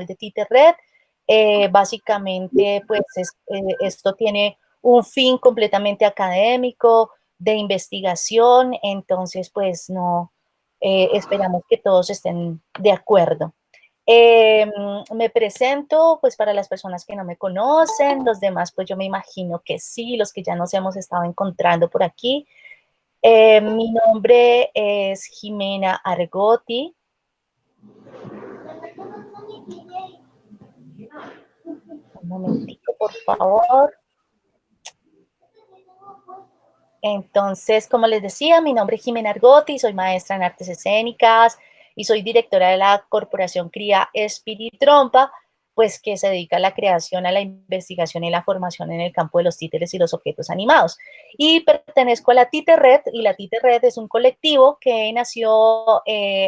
de TITERRED. Básicamente, pues esto tiene un fin completamente académico, de investigación, entonces pues no, esperamos que todos estén de acuerdo. Me presento, pues para las personas que no me conocen, los demás pues yo me imagino que sí, los que ya nos hemos estado encontrando por aquí. Mi nombre es Jimena Argotti. Un momentico, por favor. Entonces, como les decía, mi nombre es Jimena Argotti, soy maestra en artes escénicas y soy directora de la corporación CRIA Espiritrompa, pues que se dedica a la creación, a la investigación y la formación en el campo de los títeres y los objetos animados. Y pertenezco a la TITERRED, y la TITERRED es un colectivo que nació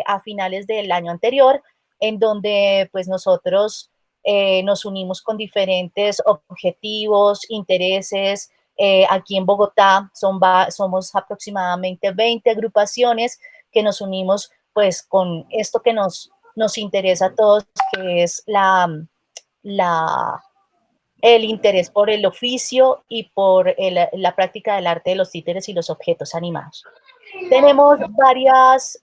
a finales del año anterior, en donde pues nosotros nos unimos con diferentes objetivos, intereses. Aquí en Bogotá somos aproximadamente 20 agrupaciones que nos unimos pues con esto que nos interesa a todos, que es el interés por el oficio y por la práctica del arte de los títeres y los objetos animados. Tenemos varias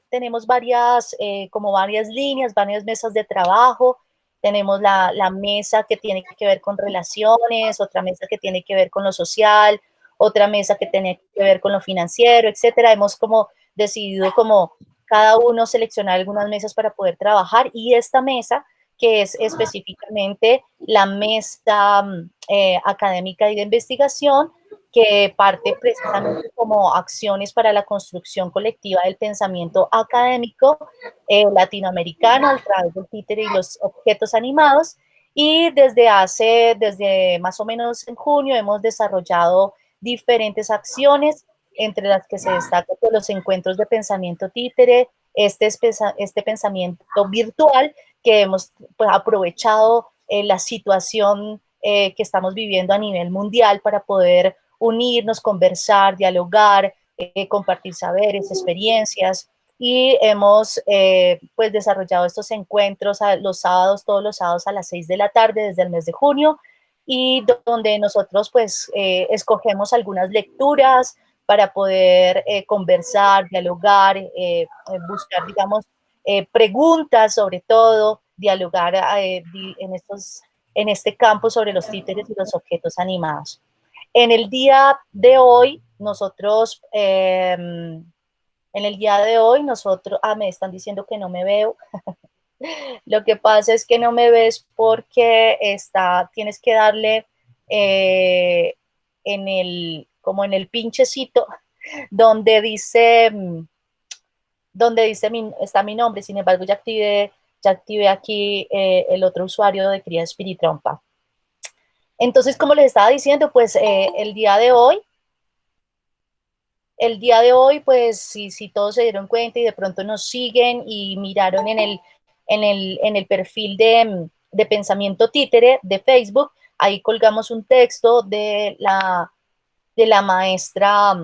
como varias líneas, varias mesas de trabajo. Tenemos la mesa que tiene que ver con relaciones, otra mesa que tiene que ver con lo social, otra mesa que tiene que ver con lo financiero, etcétera. Hemos como decidido como cada uno seleccionar algunas mesas para poder trabajar, y esta mesa, que es específicamente la mesa académica y de investigación, que parte precisamente como acciones para la construcción colectiva del pensamiento académico latinoamericano a través del títere y los objetos animados. Y desde más o menos en junio hemos desarrollado diferentes acciones, entre las que se destacan pues, los encuentros de pensamiento títere, este pensamiento virtual que hemos pues, aprovechado la situación que estamos viviendo a nivel mundial para poder unirnos, conversar, dialogar, compartir saberes, experiencias, y hemos pues desarrollado estos encuentros los sábados, todos los sábados a las 6 de la tarde desde el mes de junio, y donde nosotros pues escogemos algunas lecturas para poder conversar, dialogar, buscar, digamos, preguntas sobre todo, dialogar en este campo sobre los títeres y los objetos animados. En el día de hoy, me están diciendo que no me veo. Lo que pasa es que no me ves porque tienes que darle como en el pinchecito donde dice, está mi nombre. Sin embargo, ya activé aquí el otro usuario de Cría Espiritrompa. Entonces, como les estaba diciendo, pues el día de hoy, pues si todos se dieron cuenta y de pronto nos siguen y miraron en el perfil de Pensamiento Títere de Facebook, ahí colgamos un texto de la maestra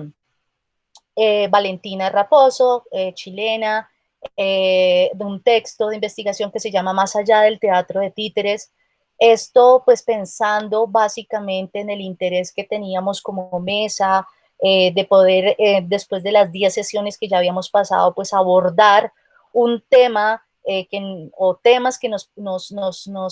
Valentina Raposo, chilena, de un texto de investigación que se llama Más allá del teatro de títeres. Esto pues pensando básicamente en el interés que teníamos como mesa, de poder, después de las 10 sesiones que ya habíamos pasado, pues abordar un tema o temas que nos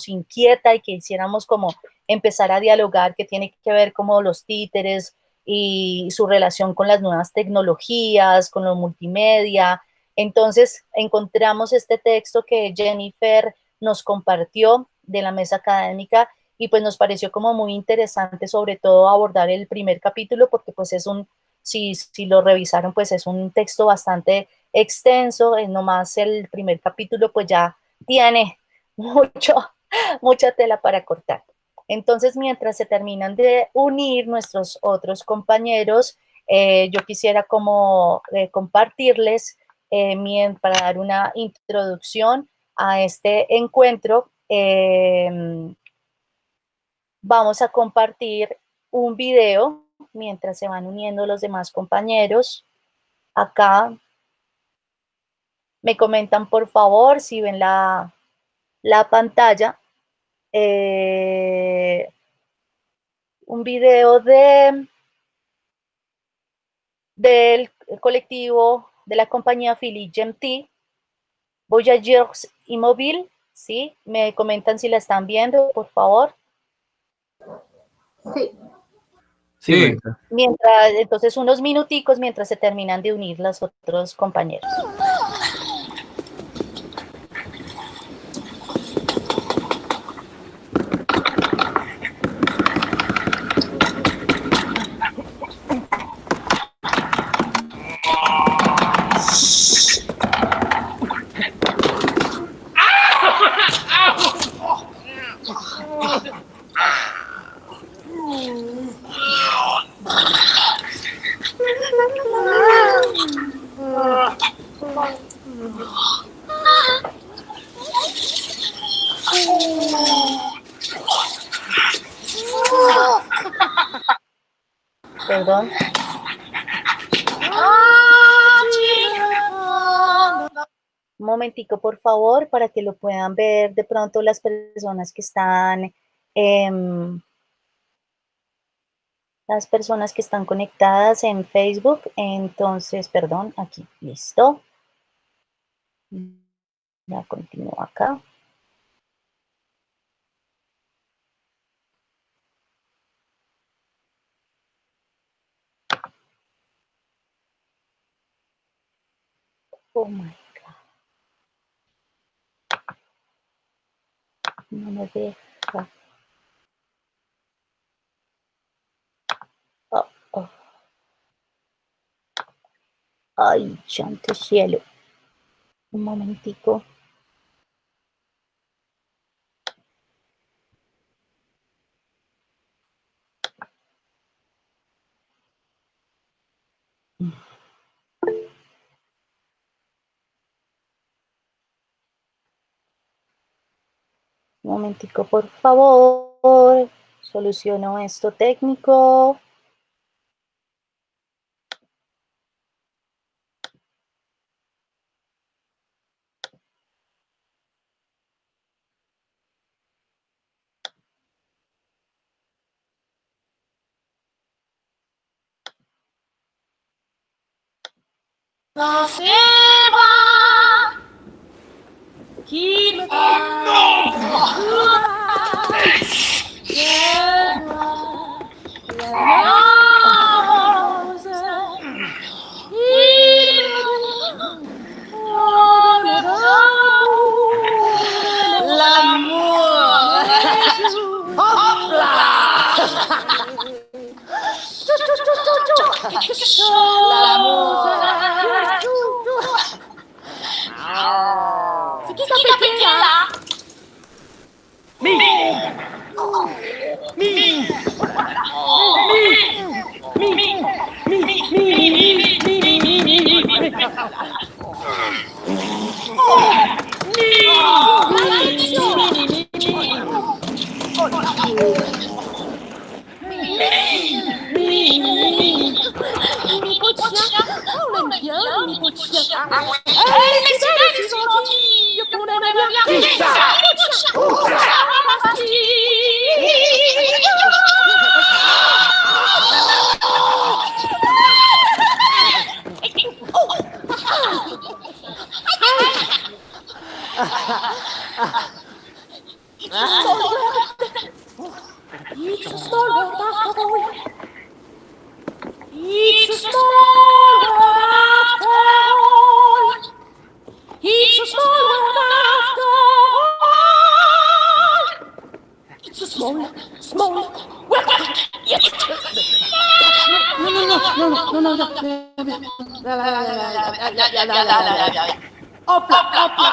inquieta y que hiciéramos como empezar a dialogar, que tiene que ver como los títeres y su relación con las nuevas tecnologías, con los multimedia. Entonces encontramos este texto que Jennifer nos compartió de la mesa académica, y pues nos pareció como muy interesante, sobre todo abordar el primer capítulo, porque pues si lo revisaron, pues es un texto bastante extenso, nomás el primer capítulo pues ya tiene mucha tela para cortar. Entonces, mientras se terminan de unir nuestros otros compañeros, yo quisiera como compartirles, para dar una introducción a este encuentro, vamos a compartir un video mientras se van uniendo los demás compañeros. Acá me comentan, por favor, si ven la la pantalla un video del colectivo de la compañía Philly GMT, Voyageurs Immobile, ¿sí? Me comentan si la están viendo, por favor. Sí. Sí. Mientras, entonces, unos minuticos mientras se terminan de unir los otros compañeros. Perdón. Un momentico, por favor, para que lo puedan ver de pronto las personas que están, conectadas en Facebook. Entonces, perdón, aquí, listo. Ya continúo acá. Oh my God. No me deja. Oh, oh. Ay, santo cielo. Un momentico. Un momentico, por favor. Soluciono esto técnico. No se va, qui me C'est qui t'a pété là? It's a small world after all. It's a small world after all. It's a small world after all. It's a small world. Yes. No. Hopla, hopla.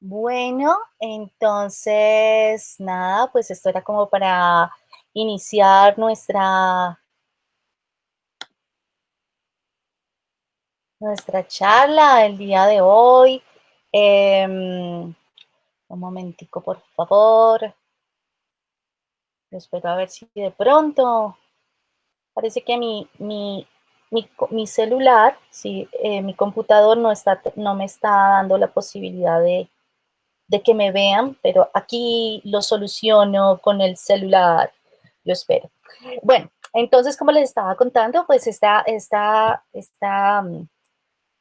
Bueno, entonces, nada, pues esto era como para iniciar nuestra charla el día de hoy. Un momentico, por favor. Espero a ver si de pronto, parece que mi celular, sí, mi computador no me está dando la posibilidad de que me vean, pero aquí lo soluciono con el celular, yo espero. Bueno, entonces, como les estaba contando, pues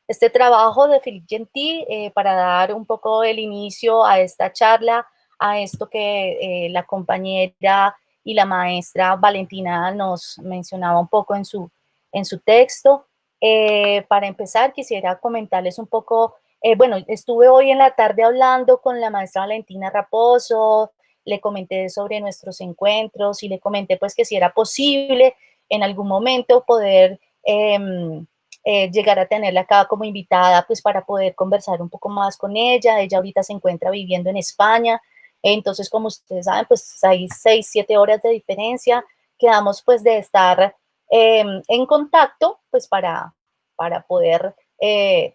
este trabajo de Philippe Gentil para dar un poco el inicio a esta charla, a esto que la compañera y la maestra Valentina nos mencionaba un poco en su texto. Para empezar, quisiera comentarles un poco, bueno, estuve hoy en la tarde hablando con la maestra Valentina Raposo, le comenté sobre nuestros encuentros y le comenté pues que si era posible en algún momento poder llegar a tenerla acá como invitada, pues para poder conversar un poco más con ella. Ella ahorita se encuentra viviendo en España, entonces como ustedes saben, pues hay 6, 7 horas de diferencia. Quedamos pues de estar en contacto, pues para poder,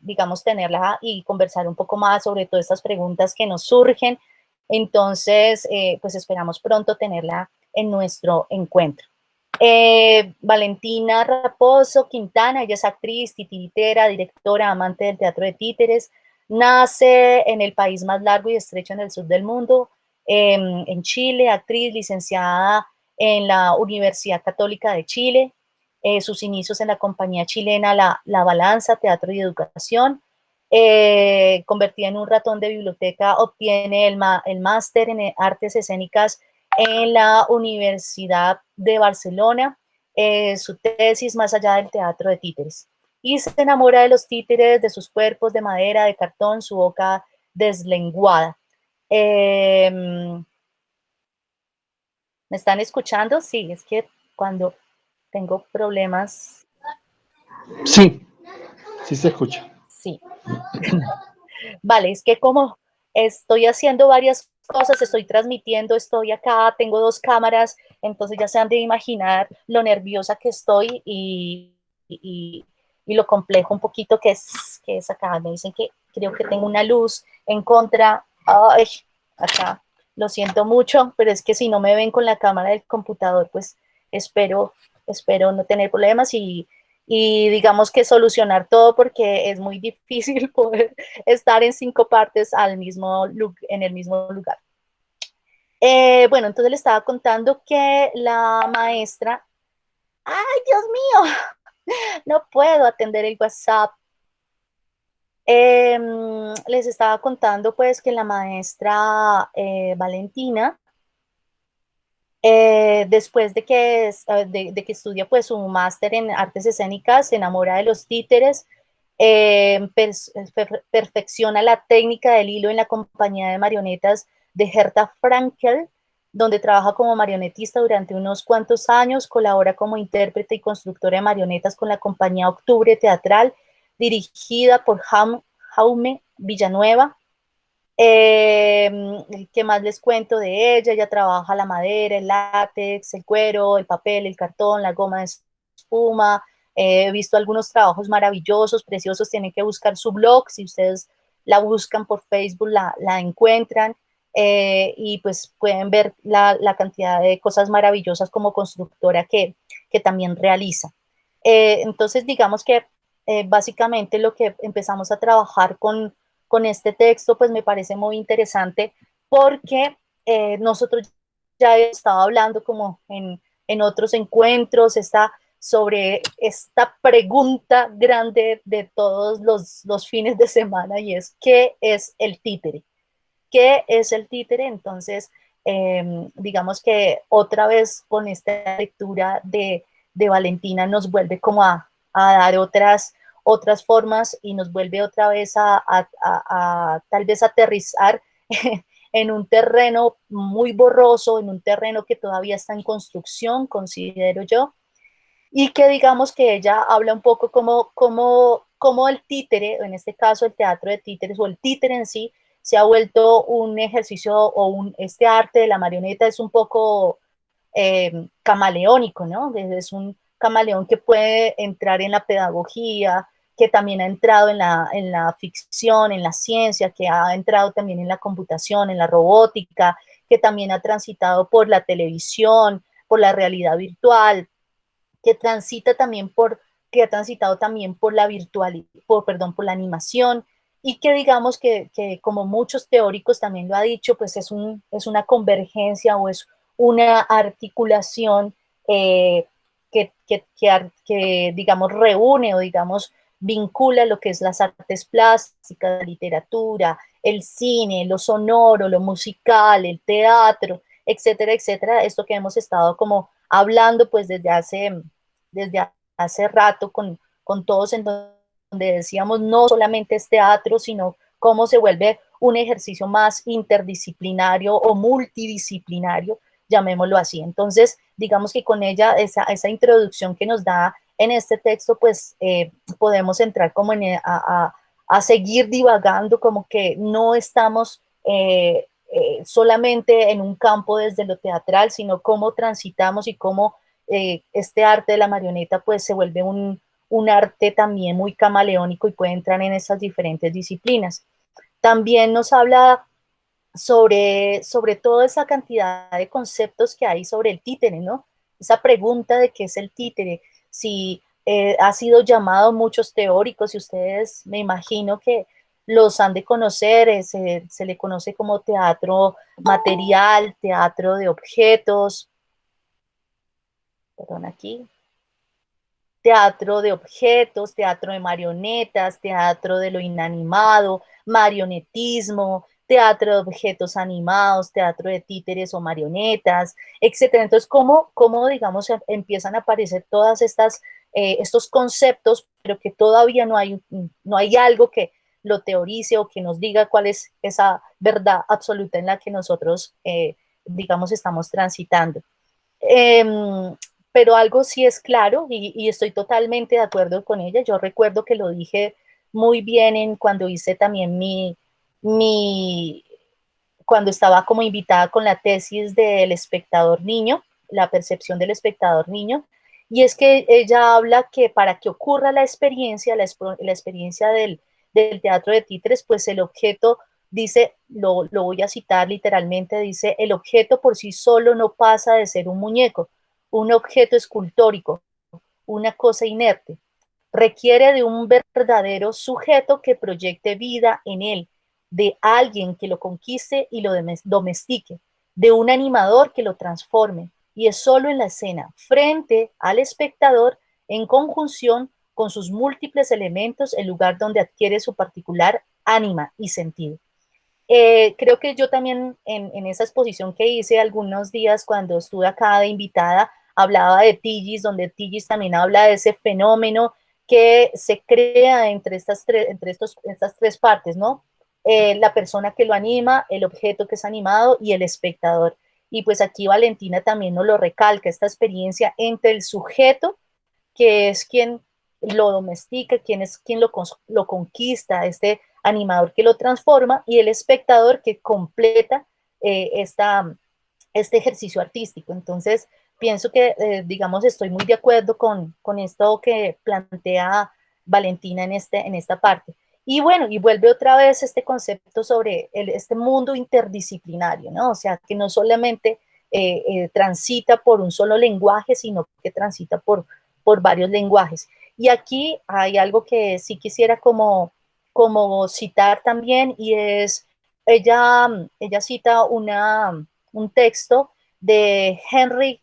digamos, tenerla y conversar un poco más sobre todas estas preguntas que nos surgen. Entonces, pues esperamos pronto tenerla en nuestro encuentro. Valentina Raposo Quintana, ella es actriz, titiritera, directora, amante del teatro de títeres. Nace en el país más largo y estrecho en el sur del mundo, en Chile, actriz, licenciada en la Universidad Católica de Chile. Sus inicios en la compañía chilena La Balanza, Teatro y Educación. Convertida en un ratón de biblioteca, obtiene el máster en artes escénicas en la Universidad de Barcelona, su tesis Más allá del teatro de títeres. Y se enamora de los títeres, de sus cuerpos de madera, de cartón, su boca deslenguada. ¿Me están escuchando? Sí, es que cuando tengo problemas. Sí, sí se escucha. Sí. Vale, es que como estoy haciendo varias cosas, estoy transmitiendo, estoy acá, tengo 2 cámaras, entonces ya se han de imaginar lo nerviosa que estoy y lo complejo un poquito que es acá. Me dicen que creo que tengo una luz en contra. Ay, acá, lo siento mucho, pero es que si no me ven con la cámara del computador, pues espero, espero no tener problemas y digamos que solucionar todo porque es muy difícil poder estar en 5 partes en el mismo lugar. Bueno, entonces le estaba contando que la maestra, ay Dios mío, no puedo atender el WhatsApp. Les estaba contando pues que la maestra Valentina, después de que estudia pues su máster en artes escénicas, se enamora de los títeres, perfecciona la técnica del hilo en la compañía de marionetas de Herta Frankel, donde trabaja como marionetista durante unos cuantos años, colabora como intérprete y constructora de marionetas con la compañía Octubre Teatral, dirigida por Jaume Villanueva. ¿Qué más les cuento de ella? Ella trabaja la madera, el látex, el cuero, el papel, el cartón, la goma de espuma. He visto algunos trabajos maravillosos, preciosos. Tienen que buscar su blog. Si ustedes la buscan por Facebook, la encuentran. Y pues pueden ver la cantidad de cosas maravillosas como constructora que también realiza. Entonces, digamos que básicamente lo que empezamos a trabajar con este texto, pues me parece muy interesante porque nosotros ya estaba hablando como en otros encuentros, sobre esta pregunta grande de todos los fines de semana y es, ¿qué es el títere? ¿Qué es el títere? Entonces, digamos que otra vez con esta lectura de Valentina nos vuelve como a dar otras formas y nos vuelve otra vez a tal vez aterrizar en un terreno muy borroso, en un terreno que todavía está en construcción, considero yo, y que digamos que ella habla un poco como el títere, en este caso el teatro de títeres o el títere en sí, se ha vuelto un ejercicio o este arte de la marioneta es un poco camaleónico, ¿no? Es un camaleón que puede entrar en la pedagogía, que también ha entrado en la ficción, en la ciencia, que ha entrado también en la computación, en la robótica, que también ha transitado por la televisión, por la realidad virtual, que transita también que ha transitado también por la virtual, perdón, por la animación, y que digamos que como muchos teóricos también lo ha dicho, pues es una convergencia o es una articulación que, digamos, reúne o, digamos, vincula lo que es las artes plásticas, la literatura, el cine, lo sonoro, lo musical, el teatro, etcétera, etcétera. Esto que hemos estado como hablando pues desde hace rato con todos, en donde decíamos no solamente es teatro, sino cómo se vuelve un ejercicio más interdisciplinario o multidisciplinario, llamémoslo así. Entonces, digamos que con ella, esa introducción que nos da en este texto, pues podemos entrar como a seguir divagando, como que no estamos solamente en un campo desde lo teatral, sino cómo transitamos y cómo este arte de la marioneta pues se vuelve un arte también muy camaleónico y puede entrar en esas diferentes disciplinas. También nos habla sobre toda esa cantidad de conceptos que hay sobre el títere, ¿no? Esa pregunta de qué es el títere, si ha sido llamado muchos teóricos y ustedes me imagino que los han de conocer, se le conoce como teatro material, teatro de objetos, perdón aquí, teatro de objetos, teatro de marionetas, teatro de lo inanimado, marionetismo, teatro de objetos animados, teatro de títeres o marionetas, etcétera. Entonces, ¿cómo digamos, empiezan a aparecer todas estos conceptos, pero que todavía no hay algo que lo teorice o que nos diga cuál es esa verdad absoluta en la que nosotros, digamos, estamos transitando? Eh, pero algo sí es claro y estoy totalmente de acuerdo con ella. Yo recuerdo que lo dije muy bien cuando hice también mi, cuando estaba como invitada con la tesis del espectador niño, la percepción del espectador niño, y es que ella habla que para que ocurra la experiencia, la experiencia del teatro de títeres, pues el objeto, dice, lo voy a citar literalmente, dice, el objeto por sí solo no pasa de ser un muñeco, un objeto escultórico, una cosa inerte. Requiere de un verdadero sujeto que proyecte vida en él, de alguien que lo conquiste y lo domestique, de un animador que lo transforme. Y es solo en la escena, frente al espectador, en conjunción con sus múltiples elementos, el lugar donde adquiere su particular ánima y sentido. Creo que yo también en esa exposición que hice algunos días cuando estuve acá de invitada, hablaba de Tigis, donde Tigis también habla de ese fenómeno que se crea entre estas tres partes, ¿no? La persona que lo anima, el objeto que es animado y el espectador. Y pues aquí Valentina también nos lo recalca, esta experiencia entre el sujeto, que es quien lo domestica, quien es quien lo conquista, este animador que lo transforma, y el espectador que completa este ejercicio artístico. Entonces, pienso que, digamos, estoy muy de acuerdo con esto que plantea Valentina en esta parte. Y bueno, y vuelve otra vez este concepto sobre este mundo interdisciplinario, ¿no? O sea, que no solamente transita por un solo lenguaje, sino que transita por varios lenguajes. Y aquí hay algo que sí quisiera como citar también, y es, ella cita un texto de Henry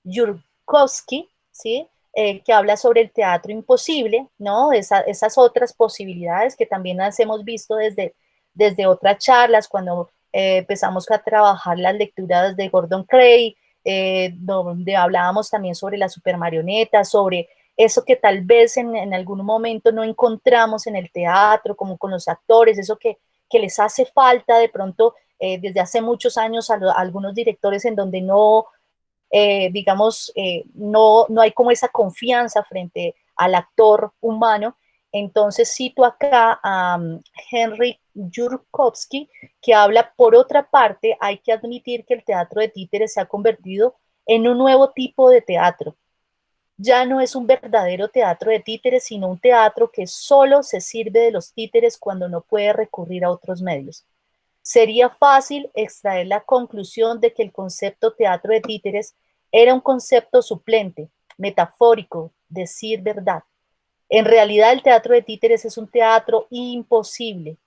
Yurkowski, ¿sí? Que habla sobre el teatro imposible, ¿no? Esas otras posibilidades que también las hemos visto desde otras charlas, cuando empezamos a trabajar las lecturas de Gordon Cray, donde hablábamos también sobre la supermarioneta, sobre eso que tal vez en algún momento no encontramos en el teatro, como con los actores, eso que les hace falta de pronto desde hace muchos años a algunos directores en donde no, digamos, no hay como esa confianza frente al actor humano. Entonces cito acá a Henryk Jurkowski, que habla, por otra parte, hay que admitir que el teatro de títeres se ha convertido en un nuevo tipo de teatro. Ya no es un verdadero teatro de títeres, sino un teatro que solo se sirve de los títeres cuando no puede recurrir a otros medios. Sería fácil extraer la conclusión de que el concepto teatro de títeres era un concepto suplente, metafórico, decir verdad. En realidad, el teatro de títeres es un teatro imposible.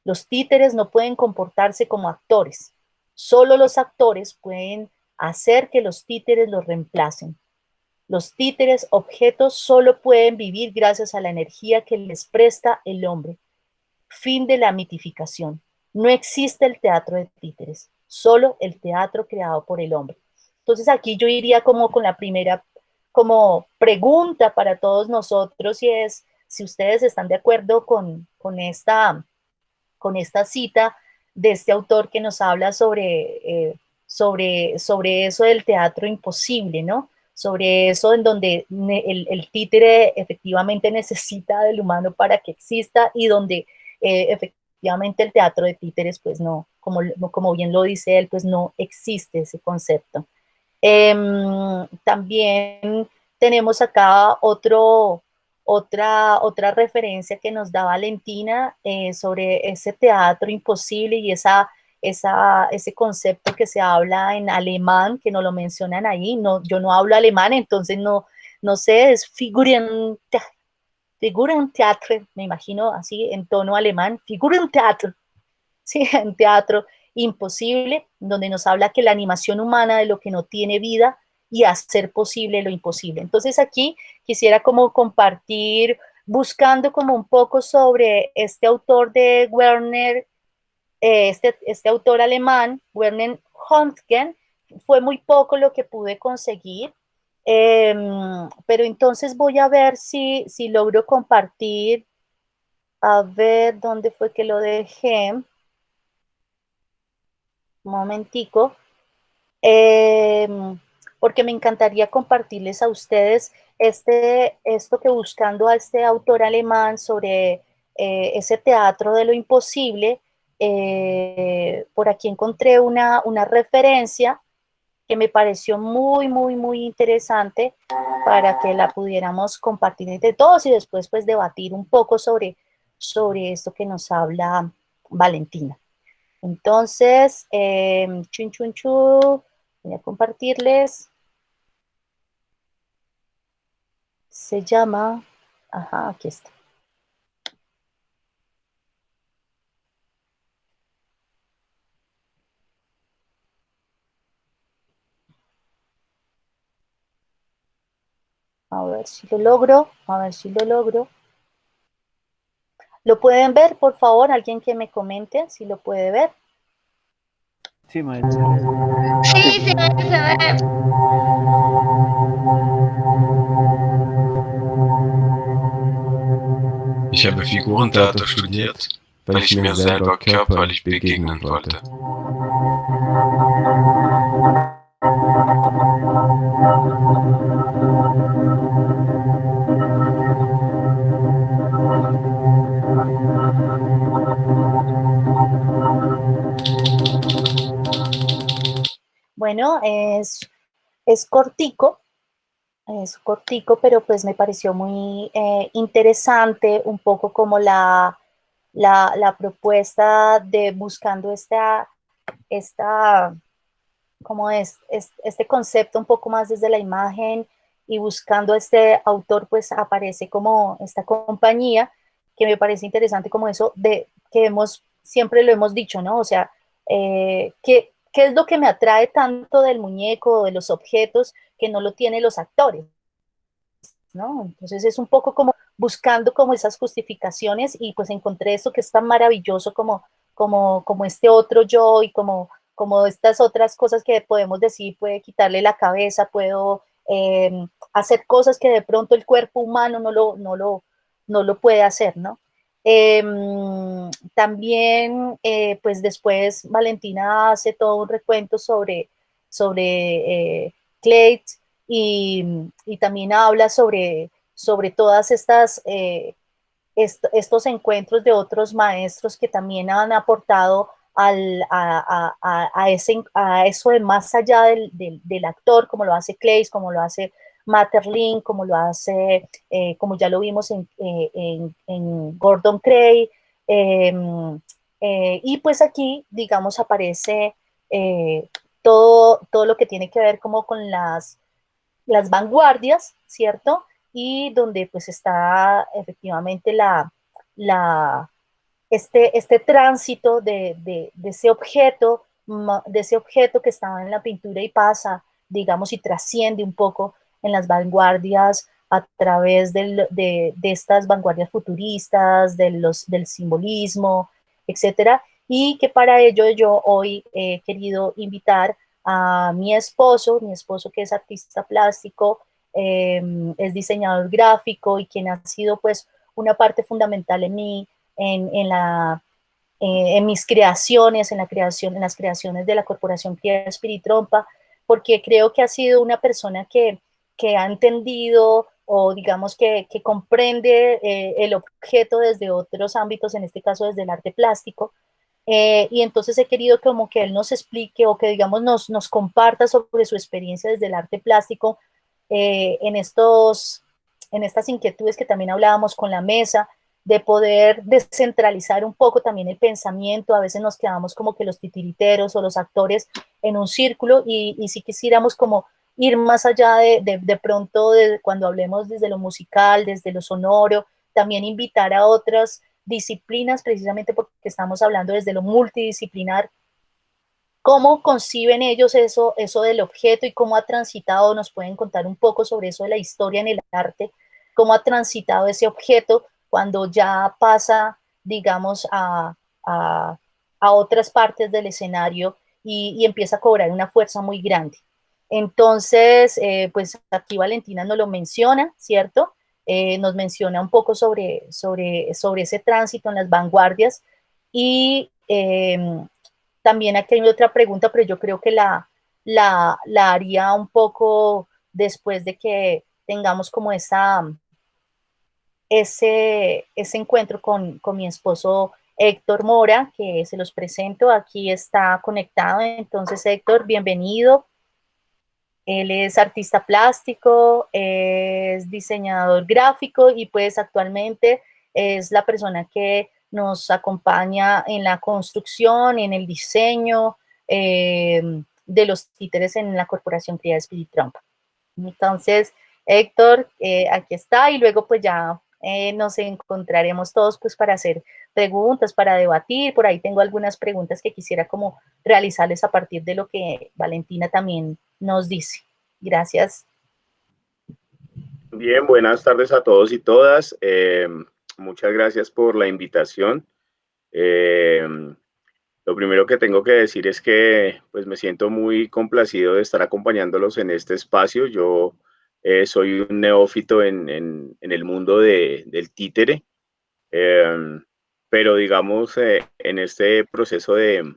Los títeres no pueden comportarse como actores. Solo los actores pueden hacer que los títeres los reemplacen. Los títeres, objetos, solo pueden vivir gracias a la energía que les presta el hombre. Fin de la mitificación. No existe el teatro de títeres, solo el teatro creado por el hombre. Entonces aquí yo iría como con la primera como pregunta para todos nosotros y es si ustedes están de acuerdo con esta cita de este autor que nos habla sobre eso del teatro imposible, ¿no? Sobre eso en donde el títere efectivamente necesita del humano para que exista y donde efectivamente el teatro de títeres, pues no, como bien lo dice él, pues no existe ese concepto. También tenemos acá otra referencia que nos da Valentina sobre ese teatro imposible y ese concepto que se habla en alemán, que no lo mencionan ahí. No, yo no hablo alemán, entonces no sé, es Figurentheater, me imagino así en tono alemán, Figurentheater. ¿Sí? En teatro imposible, donde nos habla que la animación humana de lo que no tiene vida y hacer posible lo imposible. Entonces aquí quisiera como compartir, buscando como un poco sobre este autor de Werner, este autor alemán, Werner Höntgen, fue muy poco lo que pude conseguir, pero entonces voy a ver si logro compartir, a ver dónde fue que lo dejé. Un momentico, eh, porque me encantaría compartirles a ustedes esto que buscando a este autor alemán sobre ese teatro de lo imposible, por aquí encontré una referencia que me pareció muy interesante para que la pudiéramos compartir entre todos y después pues debatir un poco sobre esto que nos habla Valentina. Entonces, chun, chun, chun, voy a compartirles. Se llama, ajá, aquí está. A ver si lo logro, a ver si lo logro. ¿Lo pueden ver, por favor? Alguien que me comente si lo puede ver. Sí, maestra. Sí, se ve. Ich habe Figurentheater studiert, weil ich mir selber körperlich begegnen wollte. Bueno, es cortico, pero pues me pareció muy interesante un poco como la propuesta de buscando como este concepto un poco más desde la imagen y buscando este autor, pues aparece como esta compañía que me parece interesante como eso de que siempre lo hemos dicho, ¿no? O sea, ¿qué es lo que me atrae tanto del muñeco o de los objetos que no lo tienen los actores? ¿No? Entonces es un poco como buscando como esas justificaciones y pues encontré eso que es tan maravilloso como este otro yo y como estas otras cosas que podemos decir, puede quitarle la cabeza, puedo hacer cosas que de pronto el cuerpo humano no lo puede hacer, ¿no? Eh, También, pues después Valentina hace todo un recuento sobre Cleide y también habla sobre todas estas estos encuentros de otros maestros que también han aportado a eso de más allá del actor, como lo hace Claes, como lo hace Matterlin, como lo hace, como ya lo vimos en Gordon Cray, y pues aquí, digamos, aparece todo lo que tiene que ver como con las vanguardias, ¿cierto? Y donde pues está efectivamente este tránsito de ese objeto que estaba en la pintura y pasa, digamos, y trasciende un poco en las vanguardias a través de estas vanguardias futuristas, del simbolismo, etcétera, y que para ello yo hoy he querido invitar a mi esposo que es artista plástico, es diseñador gráfico y quien ha sido pues una parte fundamental en mí, en mis creaciones, en las creaciones de la Corporación Cría Espiritrompa, porque creo que ha sido una persona que ha entendido o digamos que comprende el objeto desde otros ámbitos, en este caso desde el arte plástico, y entonces he querido como que él nos explique o que digamos nos comparta sobre su experiencia desde el arte plástico en en estas inquietudes que también hablábamos con la mesa, de poder descentralizar un poco también el pensamiento. A veces nos quedamos como que los titiriteros o los actores en un círculo y si quisiéramos como ir más allá de pronto de cuando hablemos desde lo musical, desde lo sonoro, también invitar a otras disciplinas, precisamente porque estamos hablando desde lo multidisciplinar, cómo conciben ellos eso del objeto y cómo ha transitado, nos pueden contar un poco sobre eso de la historia en el arte, cómo ha transitado ese objeto cuando ya pasa, digamos, a otras partes del escenario y empieza a cobrar una fuerza muy grande. Entonces, pues aquí Valentina nos lo menciona, ¿cierto? Nos menciona un poco sobre ese tránsito en las vanguardias y también aquí hay otra pregunta, pero yo creo que la haría un poco después de que tengamos como ese encuentro con mi esposo Héctor Mora, que se los presento, aquí está conectado. Entonces, Héctor, bienvenido. Él es artista plástico, es diseñador gráfico y pues actualmente es la persona que nos acompaña en la construcción, en el diseño de los títeres en la Corporación Cría Espiritrompa. Entonces, Héctor, aquí está y luego pues ya nos encontraremos todos pues para hacer preguntas, para debatir. Por ahí tengo algunas preguntas que quisiera como realizarles a partir de lo que Valentina también nos dice. Gracias. Bien, buenas tardes a todos y todas. Muchas gracias por la invitación. Lo primero que tengo que decir es que pues me siento muy complacido de estar acompañándolos en este espacio. Yo soy un neófito en el mundo del títere, pero digamos en este proceso de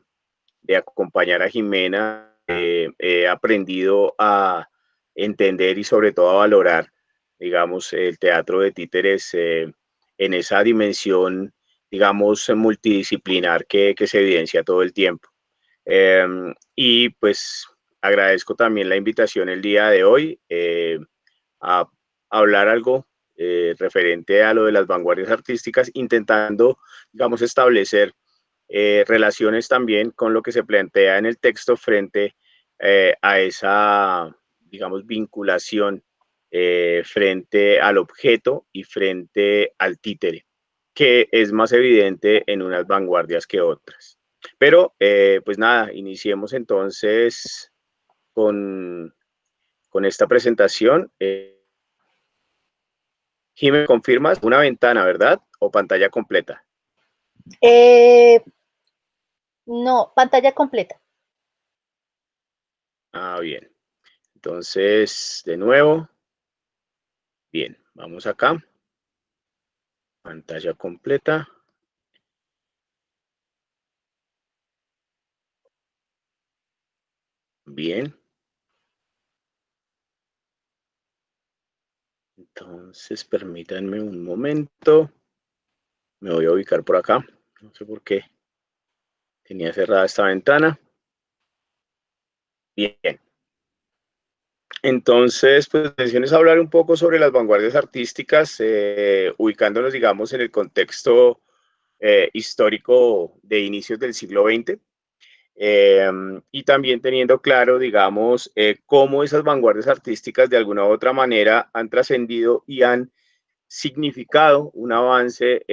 acompañar a Jimena, he aprendido a entender y sobre todo a valorar, digamos, el teatro de títeres en esa dimensión, digamos, multidisciplinar que se evidencia todo el tiempo. Y pues agradezco también la invitación el día de hoy a hablar algo referente a lo de las vanguardias artísticas, intentando, digamos, establecer relaciones también con lo que se plantea en el texto frente a esa, digamos, vinculación frente al objeto y frente al títere, que es más evidente en unas vanguardias que otras. Pero, pues nada, iniciemos entonces con esta presentación. Jimé, ¿confirmas? Una ventana, ¿verdad? ¿O pantalla completa? No, pantalla completa. Ah, bien. Entonces, de nuevo. Bien, vamos acá. Pantalla completa. Bien. Entonces, permítanme un momento. Me voy a ubicar por acá. No sé por qué tenía cerrada esta ventana. Bien. Entonces, pues la intención es hablar un poco sobre las vanguardias artísticas, ubicándonos, digamos, en el contexto histórico de inicios del siglo XX. Y también teniendo claro, digamos, cómo esas vanguardias artísticas de alguna u otra manera han trascendido y han significado un avance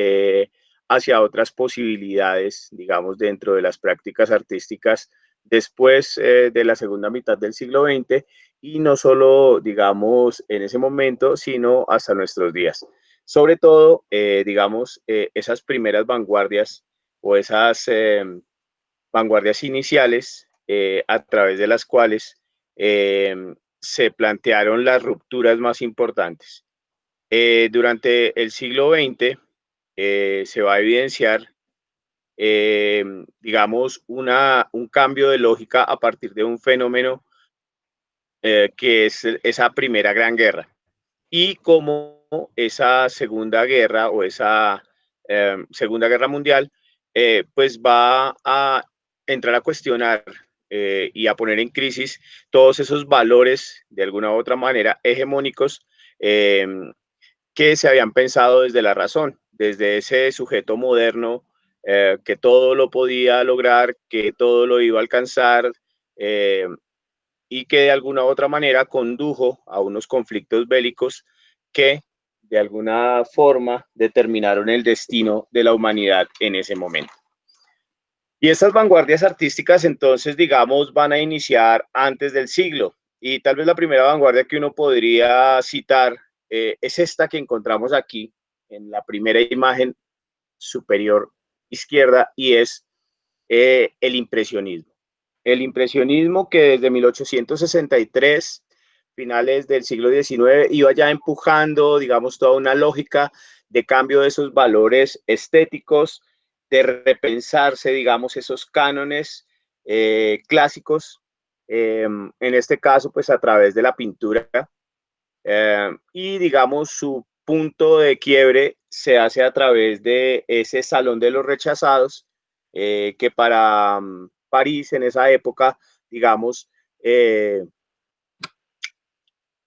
hacia otras posibilidades, digamos, dentro de las prácticas artísticas después de la segunda mitad del siglo XX y no solo, digamos, en ese momento, sino hasta nuestros días. Sobre todo, digamos, esas primeras vanguardias o esas vanguardias iniciales a través de las cuales se plantearon las rupturas más importantes. Durante el siglo XX se va a evidenciar, digamos, un cambio de lógica a partir de un fenómeno que es esa primera gran guerra y cómo esa segunda guerra o esa segunda guerra mundial pues va a entrar a cuestionar y a poner en crisis todos esos valores de alguna u otra manera hegemónicos eh, que se habían pensado desde la razón, desde ese sujeto moderno que todo lo podía lograr, que todo lo iba a alcanzar y que de alguna u otra manera condujo a unos conflictos bélicos que de alguna forma determinaron el destino de la humanidad en ese momento. Y estas vanguardias artísticas entonces, digamos, van a iniciar antes del siglo. Y tal vez la primera vanguardia que uno podría citar es esta que encontramos aquí en la primera imagen superior izquierda y es el impresionismo. El impresionismo que desde 1863, finales del siglo XIX, iba ya empujando, digamos, toda una lógica de cambio de esos valores estéticos, de repensarse, digamos, esos cánones clásicos, en este caso, pues a través de la pintura, y digamos, su punto de quiebre se hace a través de ese Salón de los Rechazados, que para París en esa época, digamos,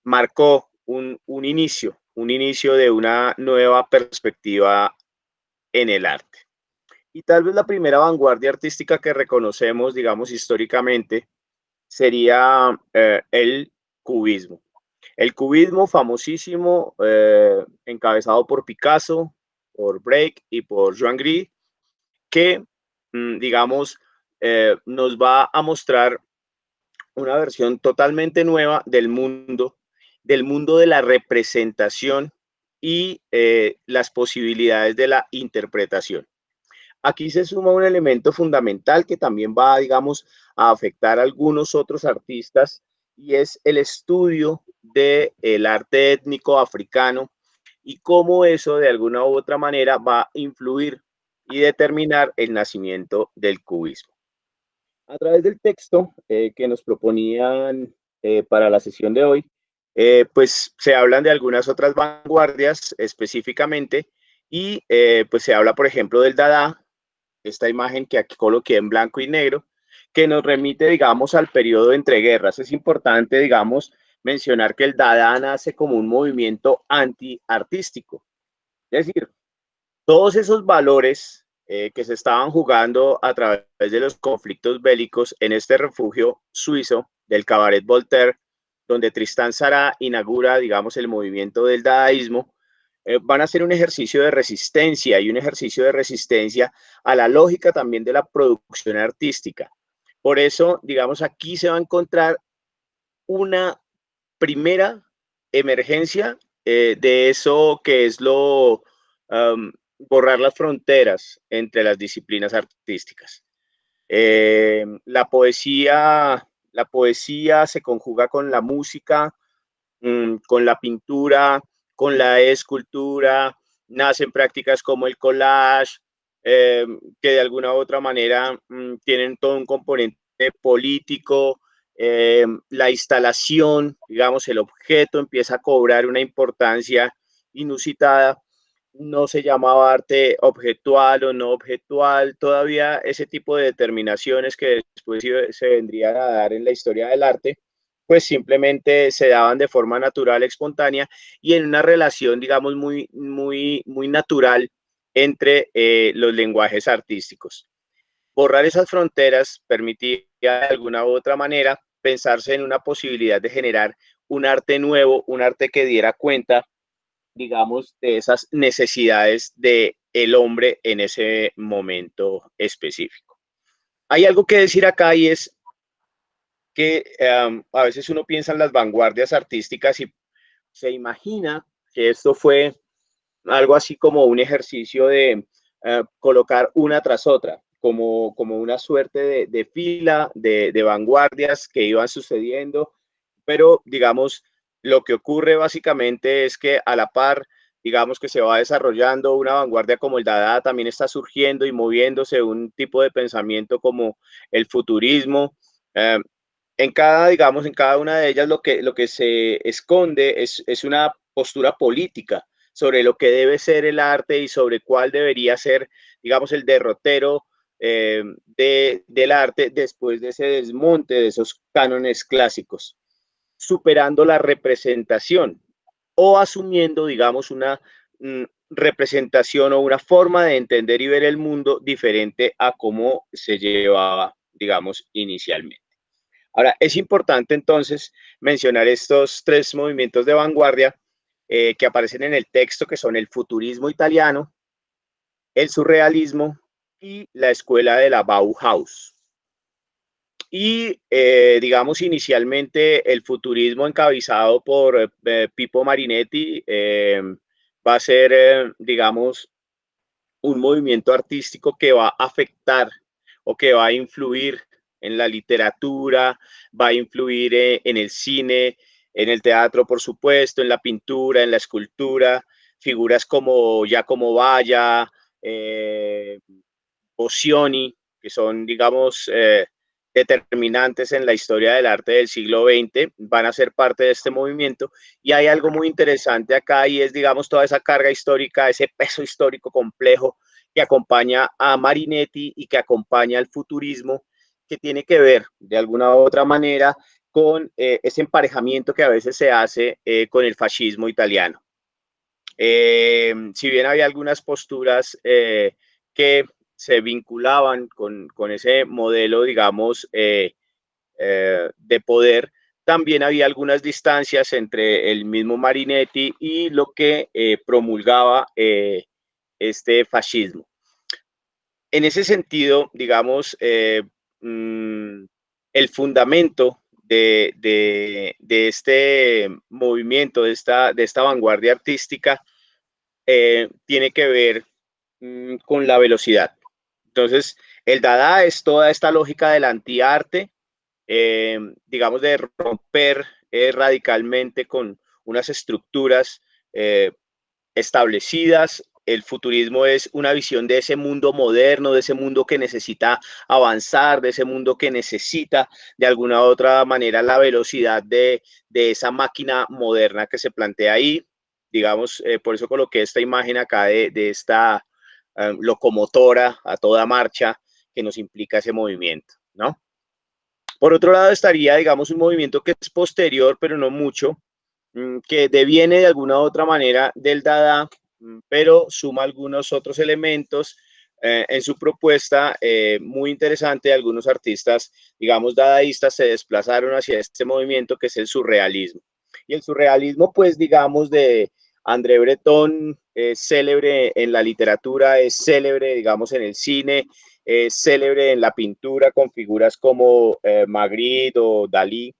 marcó un inicio de una nueva perspectiva en el arte. Y tal vez la primera vanguardia artística que reconocemos, digamos, históricamente, sería el cubismo. El cubismo famosísimo, encabezado por Picasso, por Break y por Joan Gris, que, digamos, nos va a mostrar una versión totalmente nueva del mundo de la representación y las posibilidades de la interpretación. Aquí se suma un elemento fundamental que también va, digamos, a afectar a algunos otros artistas y es el estudio del arte étnico africano y cómo eso de alguna u otra manera va a influir y determinar el nacimiento del cubismo. A través del texto que nos proponían para la sesión de hoy, pues se hablan de algunas otras vanguardias específicamente y pues se habla, por ejemplo, del Dada, esta imagen que aquí coloqué en blanco y negro, que nos remite, digamos, al periodo de entreguerras. Es importante, digamos, mencionar que el Dada nace como un movimiento anti-artístico. Es decir, todos esos valores que se estaban jugando a través de los conflictos bélicos en este refugio suizo del Cabaret Voltaire, donde Tristan Tzara inaugura, digamos, el movimiento del dadaísmo, van a ser un ejercicio de resistencia y un ejercicio de resistencia a la lógica también de la producción artística. Por eso, digamos, aquí se va a encontrar una primera emergencia de eso que es borrar las fronteras entre las disciplinas artísticas. La poesía se conjuga con la música, con la pintura, con la escultura, nacen prácticas como el collage, que de alguna u otra manera tienen todo un componente político, la instalación, digamos, el objeto empieza a cobrar una importancia inusitada no se llamaba arte objetual o no objetual, todavía ese tipo de determinaciones que después se vendrían a dar en la historia del arte, pues simplemente se daban de forma natural, espontánea y en una relación, digamos, muy natural entre los lenguajes artísticos. Borrar esas fronteras permitía de alguna u otra manera pensarse en una posibilidad de generar un arte nuevo, un arte que diera cuenta, digamos, de esas necesidades del hombre en ese momento específico. Hay algo que decir acá y es que a veces uno piensa en las vanguardias artísticas y se imagina que esto fue algo así como un ejercicio de colocar una tras otra, como una suerte de fila de vanguardias que iban sucediendo, pero digamos, lo que ocurre básicamente es que a la par, digamos que se va desarrollando una vanguardia como el Dada, también está surgiendo y moviéndose un tipo de pensamiento como el futurismo. Eh, en cada, digamos, en cada una de ellas lo que se esconde es una postura política sobre lo que debe ser el arte y sobre cuál debería ser, digamos, el derrotero del arte después de ese desmonte de esos cánones clásicos, superando la representación o asumiendo, digamos, una representación o una forma de entender y ver el mundo diferente a cómo se llevaba, digamos, inicialmente. Ahora, es importante entonces mencionar estos tres movimientos de vanguardia que aparecen en el texto, que son el futurismo italiano, el surrealismo y la escuela de la Bauhaus. Y digamos, inicialmente el futurismo encabezado por Pippo Marinetti va a ser, digamos, un movimiento artístico que va a afectar o que va a influir en la literatura, va a influir en el cine, en el teatro, por supuesto, en la pintura, en la escultura, figuras como Giacomo Balla, Boccioni, que son, digamos, determinantes en la historia del arte del siglo XX, van a ser parte de este movimiento. Y hay algo muy interesante acá y es, digamos, toda esa carga histórica, ese peso histórico complejo que acompaña a Marinetti y que acompaña al futurismo, que tiene que ver de alguna u otra manera con ese emparejamiento que a veces se hace con el fascismo italiano. Si bien había algunas posturas que se vinculaban con ese modelo, digamos, de poder, también había algunas distancias entre el mismo Marinetti y lo que promulgaba este fascismo. En ese sentido, digamos, el fundamento de este movimiento, de esta vanguardia artística, tiene que ver con la velocidad. Entonces, el Dada es toda esta lógica del antiarte, digamos, de romper radicalmente con unas estructuras establecidas. El futurismo es una visión de ese mundo moderno, de ese mundo que necesita avanzar, de ese mundo que necesita de alguna u otra manera la velocidad de esa máquina moderna que se plantea ahí. Digamos, por eso coloqué esta imagen acá de esta locomotora a toda marcha que nos implica ese movimiento, ¿no? Por otro lado estaría, digamos, un movimiento que es posterior, pero no mucho, que deviene de alguna u otra manera del Dada, pero suma algunos otros elementos en su propuesta muy interesante. Algunos artistas, digamos, dadaístas se desplazaron hacia este movimiento que es el surrealismo. Y el surrealismo, pues, digamos, de André Breton, es célebre en la literatura, es célebre, digamos, en el cine, es célebre en la pintura con figuras como Magritte o Dalí,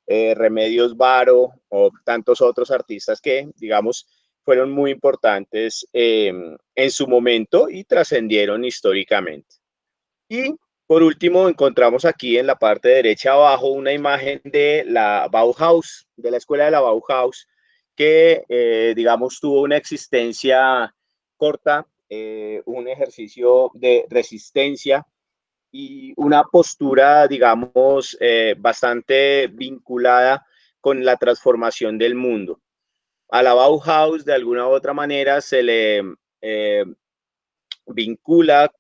Remedios Varo o tantos otros artistas que, digamos, fueron muy importantes en su momento y trascendieron históricamente. Y por último, encontramos aquí en la parte derecha abajo una imagen de la Bauhaus, de la escuela de la Bauhaus, que, digamos, tuvo una existencia corta, un ejercicio de resistencia y una postura, digamos, bastante vinculada con la transformación del mundo. A la Bauhaus, de alguna u otra manera, se le vincula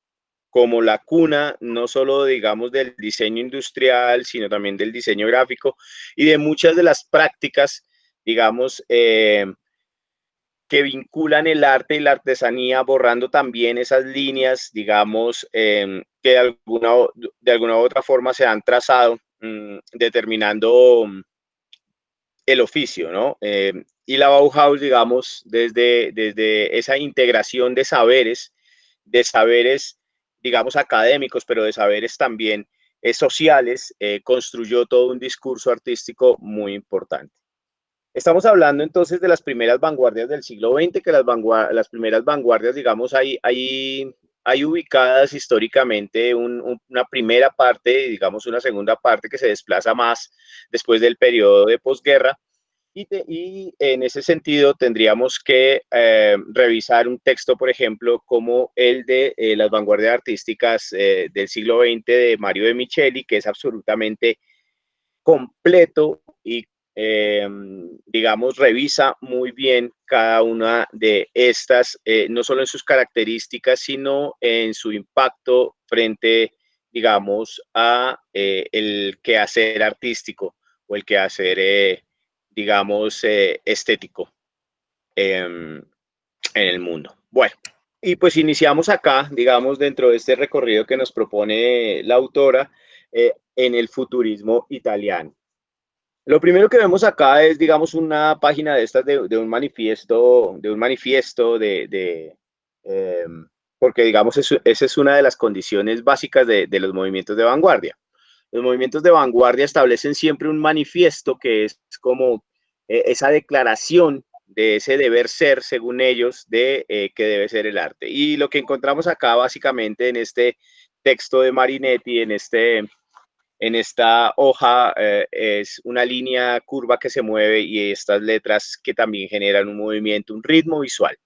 como la cuna, no solo, digamos, del diseño industrial, sino también del diseño gráfico y de muchas de las prácticas, digamos, que vinculan el arte y la artesanía, borrando también esas líneas, digamos, que de alguna u otra forma se han trazado, determinando el oficio, ¿no? Y la Bauhaus, digamos, desde esa integración de saberes, digamos, académicos, pero de saberes también sociales, construyó todo un discurso artístico muy importante. Estamos hablando entonces de las primeras vanguardias del siglo XX, que las primeras vanguardias, digamos, hay ubicadas históricamente una primera parte, digamos, una segunda parte que se desplaza más después del periodo de posguerra. Y en ese sentido tendríamos que revisar un texto, por ejemplo, como el de las vanguardias artísticas del siglo XX de Mario de Micheli, que es absolutamente completo y, digamos, revisa muy bien cada una de estas, no solo en sus características, sino en su impacto frente, digamos, a el quehacer artístico o el quehacer, digamos, estético en el mundo. Bueno, y pues iniciamos acá, digamos, dentro de este recorrido que nos propone la autora en el futurismo italiano. Lo primero que vemos acá es, digamos, una página de estas de un manifiesto, eh, porque, digamos, esa es una de las condiciones básicas de los movimientos de vanguardia. Los movimientos de vanguardia establecen siempre un manifiesto que es como esa declaración de ese deber ser, según ellos, de que debe ser el arte. Y lo que encontramos acá, básicamente, en este texto de Marinetti, en esta hoja es una línea curva que se mueve y estas letras que también generan un movimiento, un ritmo visual.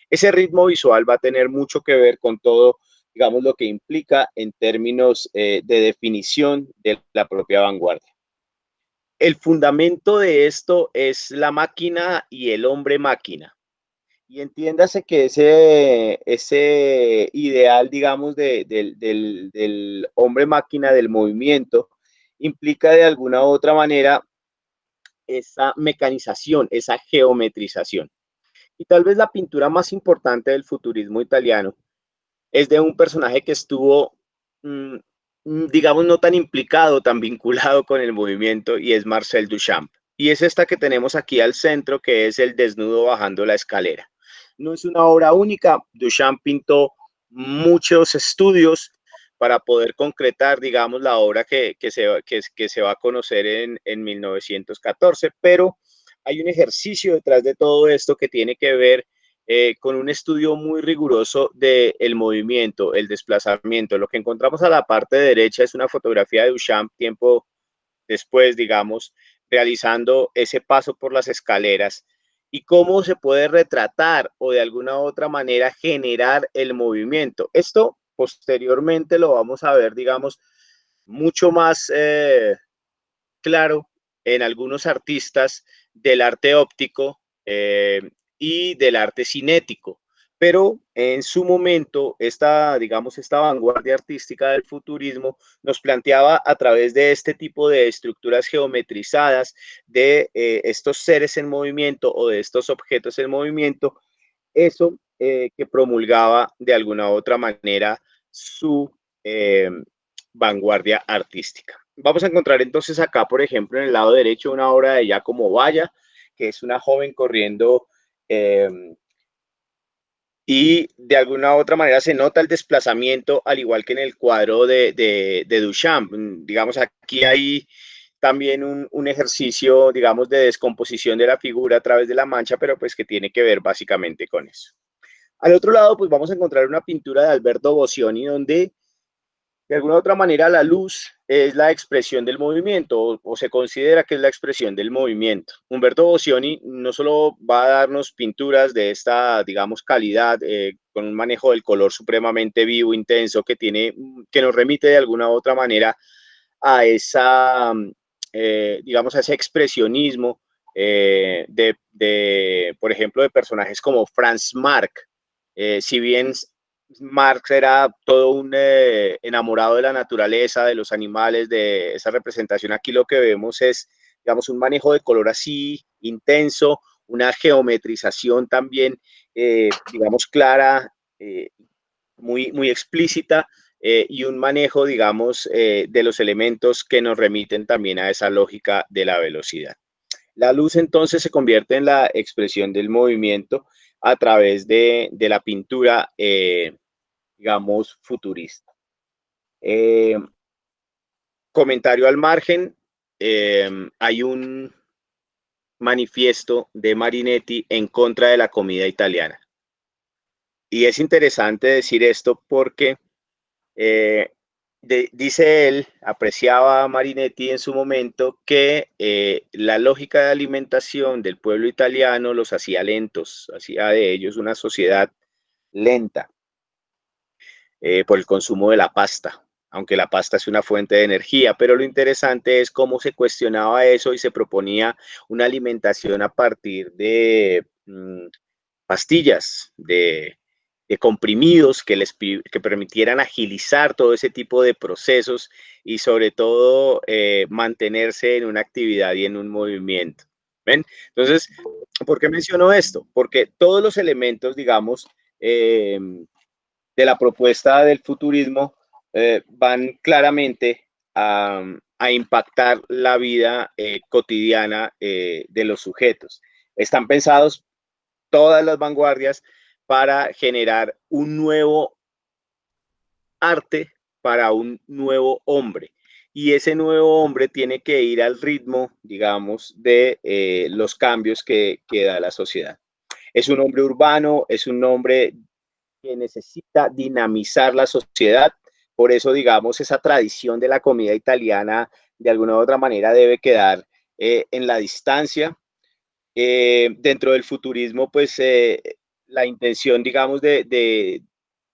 Ese ritmo visual va a tener mucho que ver con todo, digamos, lo que implica en términos de definición de la propia vanguardia. El fundamento de esto es la máquina y el hombre máquina. Y entiéndase que ese ideal, digamos, del hombre máquina, del movimiento, implica de alguna u otra manera esa mecanización, esa geometrización. Y tal vez la pintura más importante del futurismo italiano es de un personaje que estuvo, digamos, no tan implicado, tan vinculado con el movimiento, y es Marcel Duchamp. Y es esta que tenemos aquí al centro, que es el desnudo bajando la escalera. No es una obra única, Duchamp pintó muchos estudios para poder concretar, digamos, la obra que se va a conocer en 1914, pero hay un ejercicio detrás de todo esto que tiene que ver con un estudio muy riguroso del movimiento, el desplazamiento. Lo que encontramos a la parte derecha es una fotografía de Duchamp tiempo después, digamos, realizando ese paso por las escaleras y cómo se puede retratar o de alguna u otra manera generar el movimiento. Esto posteriormente lo vamos a ver, digamos, mucho más claro en algunos artistas del arte óptico y del arte cinético. Pero en su momento, digamos, esta vanguardia artística del futurismo nos planteaba a través de este tipo de estructuras geometrizadas, de estos seres en movimiento o de estos objetos en movimiento, eso que promulgaba de alguna u otra manera su vanguardia artística. Vamos a encontrar entonces acá, por ejemplo, en el lado derecho, una obra de Giacomo Balla, que es una joven corriendo y de alguna u otra manera se nota el desplazamiento, al igual que en el cuadro de Duchamp. Digamos, aquí hay también un ejercicio, digamos, de descomposición de la figura a través de la mancha, pero pues que tiene que ver básicamente con eso. Al otro lado, pues vamos a encontrar una pintura de Alberto Boscioni, donde de alguna u otra manera la luz es la expresión del movimiento o se considera que es la expresión del movimiento. Humberto Boscioni no solo va a darnos pinturas de esta, digamos, calidad, con un manejo del color supremamente vivo, intenso, que nos remite de alguna u otra manera a digamos, a ese expresionismo por ejemplo, de personajes como Franz Marc. Si bien Marx era todo un enamorado de la naturaleza, de los animales, de esa representación, aquí lo que vemos es, digamos, un manejo de color así intenso, una geometrización también, digamos, clara, muy explícita, y un manejo, digamos, de los elementos que nos remiten también a esa lógica de la velocidad. La luz entonces se convierte en la expresión del movimiento a través de la pintura, digamos, futurista. Comentario al margen, hay un manifiesto de Marinetti en contra de la comida italiana. Y es interesante decir esto porque dice él, apreciaba a Marinetti en su momento, que la lógica de alimentación del pueblo italiano los hacía lentos, hacía de ellos una sociedad lenta por el consumo de la pasta, aunque la pasta es una fuente de energía, pero lo interesante es cómo se cuestionaba eso y se proponía una alimentación a partir de pastillas, de comprimidos que permitieran agilizar todo ese tipo de procesos y sobre todo mantenerse en una actividad y en un movimiento. ¿Ven? Entonces, ¿por qué menciono esto? Porque todos los elementos, digamos, de la propuesta del futurismo van claramente a impactar la vida cotidiana de los sujetos. Están pensados todas las vanguardias para generar un nuevo arte para un nuevo hombre. Y ese nuevo hombre tiene que ir al ritmo, digamos, de los cambios que da la sociedad. Es un hombre urbano, es un hombre que necesita dinamizar la sociedad. Por eso, digamos, esa tradición de la comida italiana, de alguna u otra manera, debe quedar en la distancia. Dentro del futurismo, pues la intención, digamos, de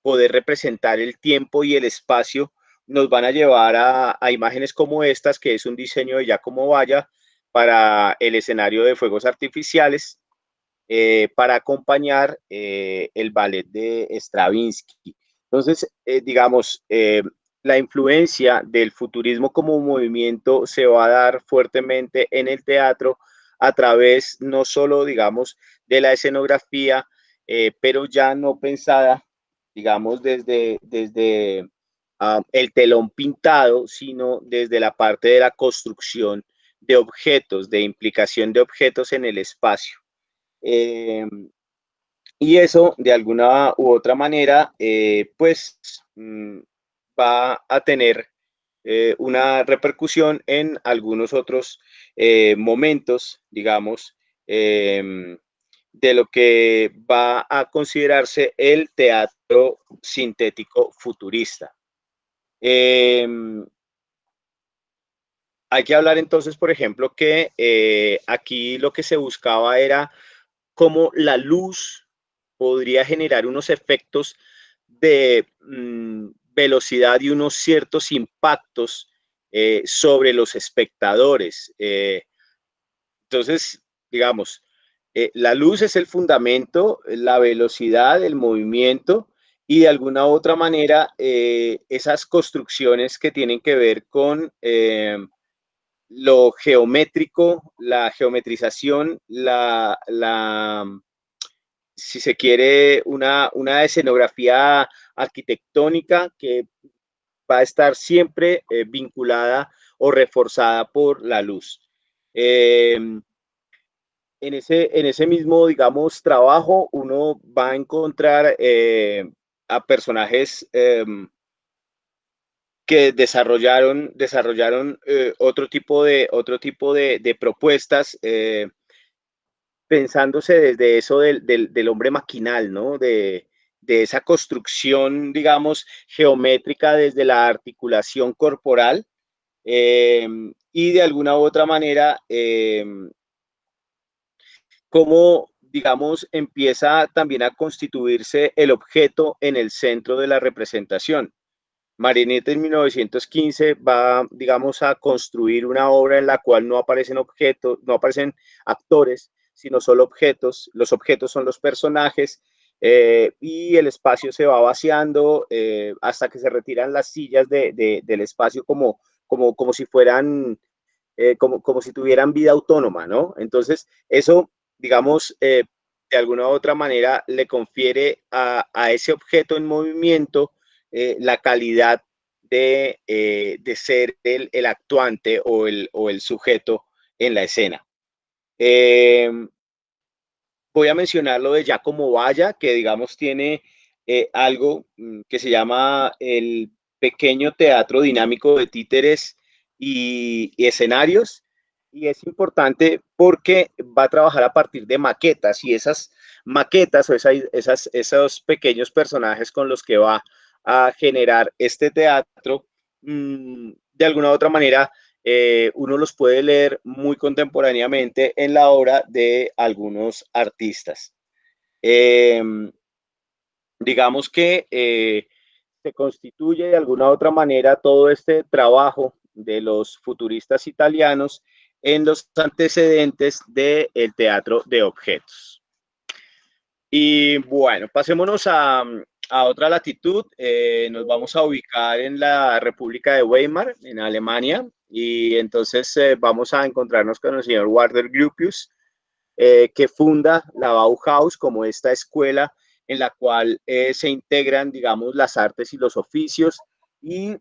poder representar el tiempo y el espacio nos van a llevar a imágenes como estas, que es un diseño de Giacomo Balla para el escenario de fuegos artificiales, para acompañar el ballet de Stravinsky. Entonces, digamos, la influencia del futurismo como movimiento se va a dar fuertemente en el teatro a través no solo, digamos, de la escenografía, pero ya no pensada, digamos, desde el telón pintado, sino desde la parte de la construcción de objetos, de implicación de objetos en el espacio. Y eso, de alguna u otra manera, pues va a tener una repercusión en algunos otros momentos, digamos, de lo que va a considerarse el teatro sintético futurista. Hay que hablar entonces, por ejemplo, que aquí lo que se buscaba era cómo la luz podría generar unos efectos de velocidad y unos ciertos impactos sobre los espectadores. Entonces, digamos, la luz es el fundamento, la velocidad, el movimiento y de alguna u otra manera esas construcciones que tienen que ver con lo geométrico, la geometrización, si se quiere, una escenografía arquitectónica que va a estar siempre vinculada o reforzada por la luz. En ese mismo, digamos, trabajo, uno va a encontrar a personajes que desarrollaron otro tipo de propuestas, pensándose desde eso del hombre maquinal, ¿no? De esa construcción, digamos, geométrica desde la articulación corporal, y de alguna u otra manera, cómo, digamos, empieza también a constituirse el objeto en el centro de la representación. Marinetti en 1915 va, digamos, a construir una obra en la cual no aparecen objetos, no aparecen actores, sino solo objetos. Los objetos son los personajes y el espacio se va vaciando hasta que se retiran las sillas del espacio como si fueran, como si tuvieran vida autónoma, ¿no? Entonces, eso, digamos, de alguna u otra manera le confiere a ese objeto en movimiento la calidad de ser el actuante o el sujeto en la escena. Voy a mencionar lo de Giacomo Valla, que digamos tiene algo que se llama el pequeño teatro dinámico de títeres y escenarios. Y es importante porque va a trabajar a partir de maquetas y esas maquetas o esos pequeños personajes con los que va a generar este teatro, de alguna u otra manera, uno los puede leer muy contemporáneamente en la obra de algunos artistas. Digamos que se constituye de alguna u otra manera todo este trabajo de los futuristas italianos en los antecedentes del teatro de objetos. Y bueno, pasémonos a otra latitud. Nos vamos a ubicar en la República de Weimar, en Alemania, y entonces vamos a encontrarnos con el señor Walter Gropius, que funda la Bauhaus como esta escuela en la cual se integran, digamos, las artes y los oficios y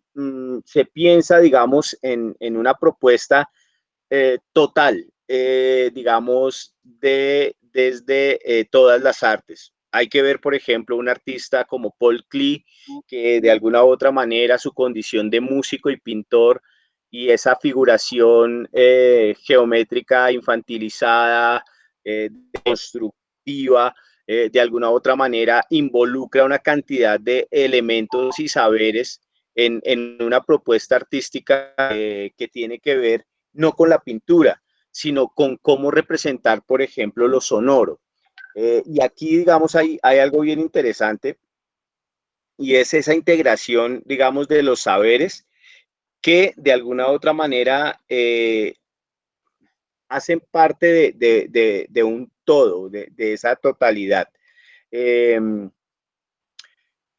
se piensa, digamos, en una propuesta total, digamos, desde todas las artes. Hay que ver, por ejemplo, un artista como Paul Klee, que de alguna u otra manera su condición de músico y pintor y esa figuración geométrica infantilizada, constructiva, de alguna u otra manera involucra una cantidad de elementos y saberes en una propuesta artística que tiene que ver no con la pintura, sino con cómo representar, por ejemplo, lo sonoro. Y aquí, digamos, hay algo bien interesante y es esa integración, digamos, de los saberes que de alguna u otra manera hacen parte de un todo, de esa totalidad. En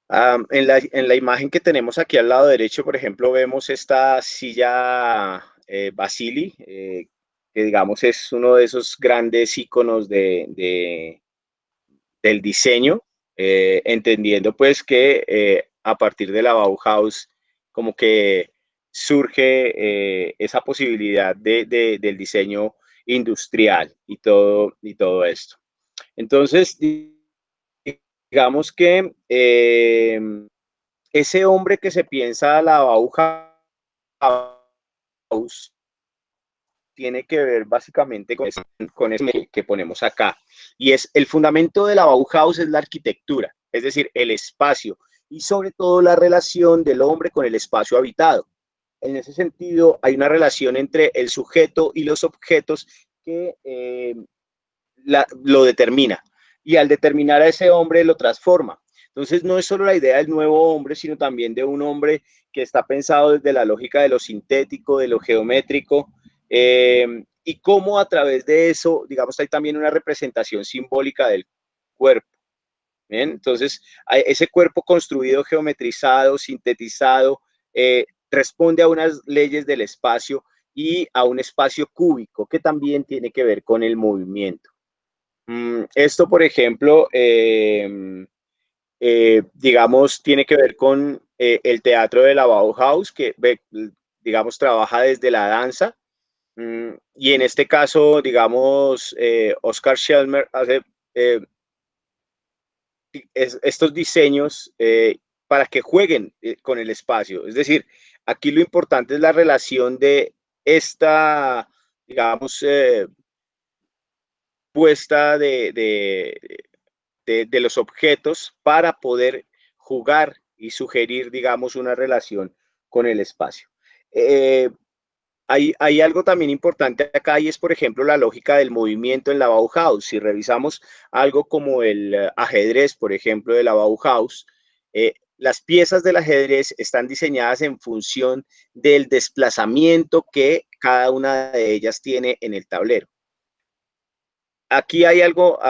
la imagen que tenemos aquí al lado derecho, por ejemplo, vemos esta silla Basili, que digamos es uno de esos grandes íconos del diseño, entendiendo pues que a partir de la Bauhaus como que surge esa posibilidad del diseño industrial y todo esto. Entonces, digamos que ese hombre que se piensa la Bauhaus tiene que ver básicamente con eso que ponemos acá. Y es el fundamento de la Bauhaus es la arquitectura, es decir, el espacio y sobre todo la relación del hombre con el espacio habitado. En ese sentido, hay una relación entre el sujeto y los objetos que lo determina. Y al determinar a ese hombre, lo transforma. Entonces, no es solo la idea del nuevo hombre, sino también de un hombre que está pensado desde la lógica de lo sintético, de lo geométrico, y cómo a través de eso, digamos, hay también una representación simbólica del cuerpo. ¿Bien? Entonces, ese cuerpo construido, geometrizado, sintetizado, responde a unas leyes del espacio y a un espacio cúbico que también tiene que ver con el movimiento. Esto, por ejemplo, digamos, tiene que ver con el teatro de la Bauhaus, que, digamos, trabaja desde la danza. Y en este caso, digamos, Oscar Schelmer hace estos diseños para que jueguen con el espacio. Es decir, aquí lo importante es la relación de esta, digamos, puesta de los objetos para poder jugar y sugerir, digamos, una relación con el espacio. Hay algo también importante acá y es, por ejemplo, la lógica del movimiento en la Bauhaus. Si revisamos algo como el ajedrez, por ejemplo, de la Bauhaus, las piezas del ajedrez están diseñadas en función del desplazamiento que cada una de ellas tiene en el tablero. Aquí hay algo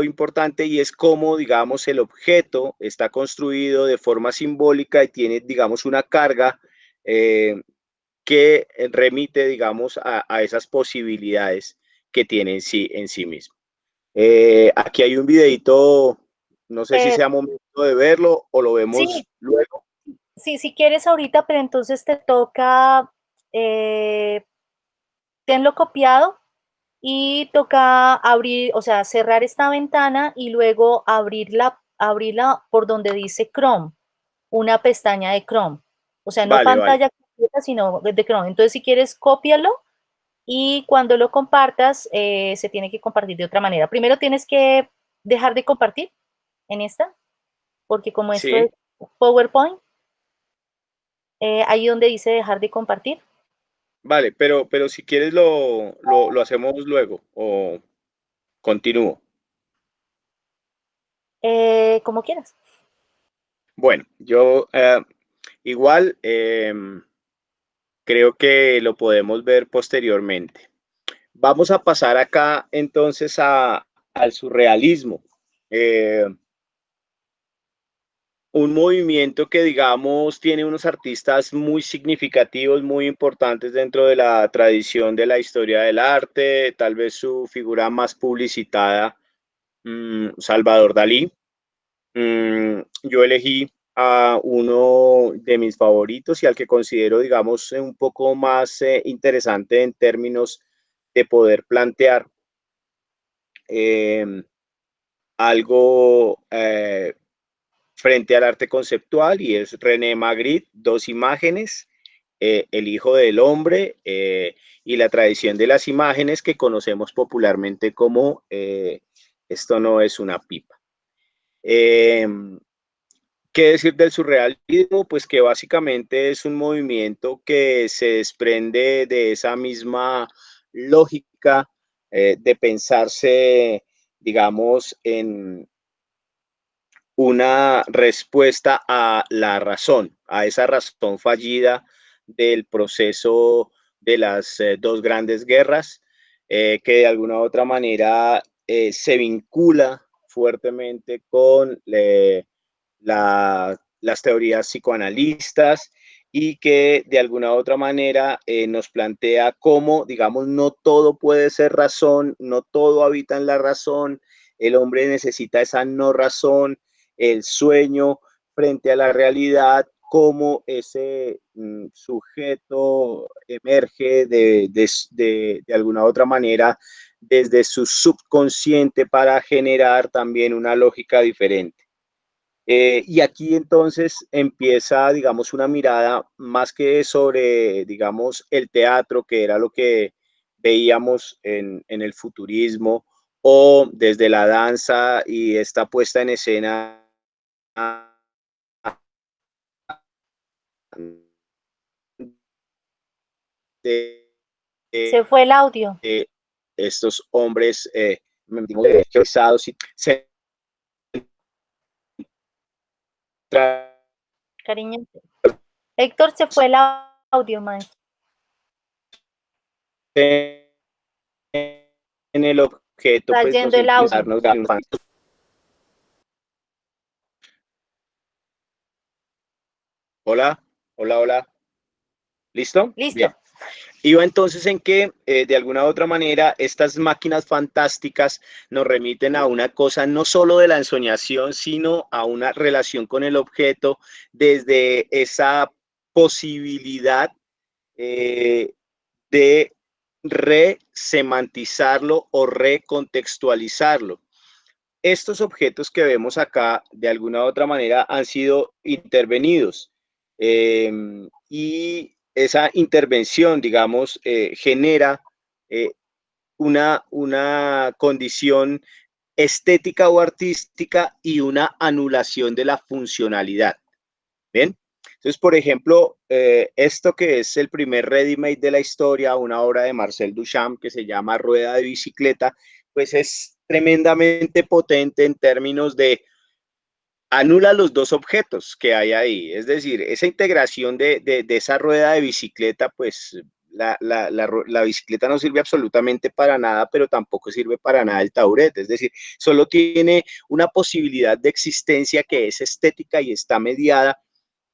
importante, y es cómo, digamos, el objeto está construido de forma simbólica y tiene, digamos, una carga que remite, digamos, a esas posibilidades que tiene en sí mismo. Aquí hay un videito, no sé si Eh, sea momento de verlo o lo vemos sí, luego. sí, si quieres ahorita, pero entonces te toca, tenlo copiado y toca abrir, o sea, cerrar esta ventana y luego abrirla por donde dice Chrome, una pestaña de Chrome. O sea, no Vale, vale. pantalla completa, sino de Chrome. Entonces, si quieres, cópialo y cuando lo compartas, se tiene que compartir de otra manera. Primero tienes que dejar de compartir en esta, porque como esto Sí, es PowerPoint, ahí donde dice dejar de compartir, vale, pero si quieres lo hacemos luego o continúo. como quieras. Bueno, yo igual creo que lo podemos ver posteriormente. Vamos a pasar acá entonces al surrealismo. Un movimiento que, digamos, tiene unos artistas muy significativos, muy importantes dentro de la tradición de la historia del arte, tal vez su figura más publicitada, Salvador Dalí. Yo elegí a uno de mis favoritos y al que considero, digamos, un poco más interesante en términos de poder plantear eh, algo frente al arte conceptual, y es René Magritte, Dos imágenes, El Hijo del Hombre y la tradición de las imágenes, que conocemos popularmente como Esto no es una pipa. Eh, ¿Qué decir del surrealismo? Pues que básicamente es un movimiento que se desprende de esa misma lógica de pensarse, digamos, en una respuesta a la razón, a esa razón fallida del proceso de las dos grandes guerras, que de alguna u otra manera se vincula fuertemente con las teorías psicoanalistas, y que de alguna u otra manera nos plantea cómo, digamos, no todo puede ser razón, no todo habita en la razón, el hombre necesita esa no razón, el sueño frente a la realidad, cómo ese sujeto emerge de alguna otra manera desde su subconsciente para generar también una lógica diferente. Y aquí entonces empieza, digamos, una mirada más que sobre, digamos, el teatro, que era lo que veíamos en el futurismo, o desde la danza y esta puesta en escena de, Se fue el audio, de estos hombres y se cariño. Héctor, se fue el audio, maestro. en el objeto, Está pues nos yendo el empieza a audio. darnos. Hola, hola, hola. ¿Listo? Bien. Listo. Iba entonces en que, de alguna u otra manera, estas máquinas fantásticas nos remiten a una cosa no solo de la ensoñación, sino a una relación con el objeto desde esa posibilidad de resemantizarlo o recontextualizarlo. Estos objetos que vemos acá, de alguna u otra manera, han sido intervenidos. Y esa intervención, digamos, genera eh, una condición estética o artística y una anulación de la funcionalidad. ¿Bien? Entonces, por ejemplo, esto que es el primer ready-made de la historia, una obra de Marcel Duchamp que se llama Rueda de Bicicleta, pues es tremendamente potente en términos de anula los dos objetos que hay ahí. Es decir, esa integración de esa rueda de bicicleta, pues la bicicleta no sirve absolutamente para nada, pero tampoco sirve para nada el taburete. Es decir, solo tiene una posibilidad de existencia que es estética y está mediada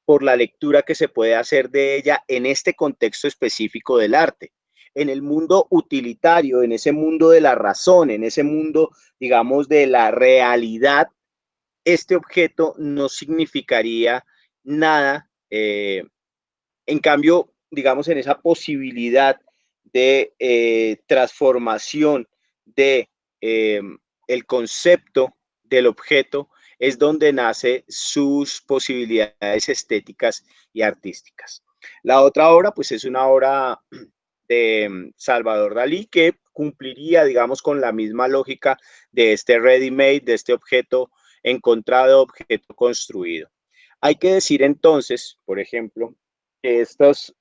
por la lectura que se puede hacer de ella en este contexto específico del arte. En el mundo utilitario, en ese mundo de la razón, en ese mundo, digamos, de la realidad, este objeto no significaría nada. En cambio, digamos, en esa posibilidad de transformación de el concepto del objeto es donde nace sus posibilidades estéticas y artísticas. La otra obra, pues es una obra de Salvador Dalí que cumpliría, digamos, con la misma lógica de este ready-made, de este objeto encontrado, objeto construido. Hay que decir entonces, por ejemplo, que estos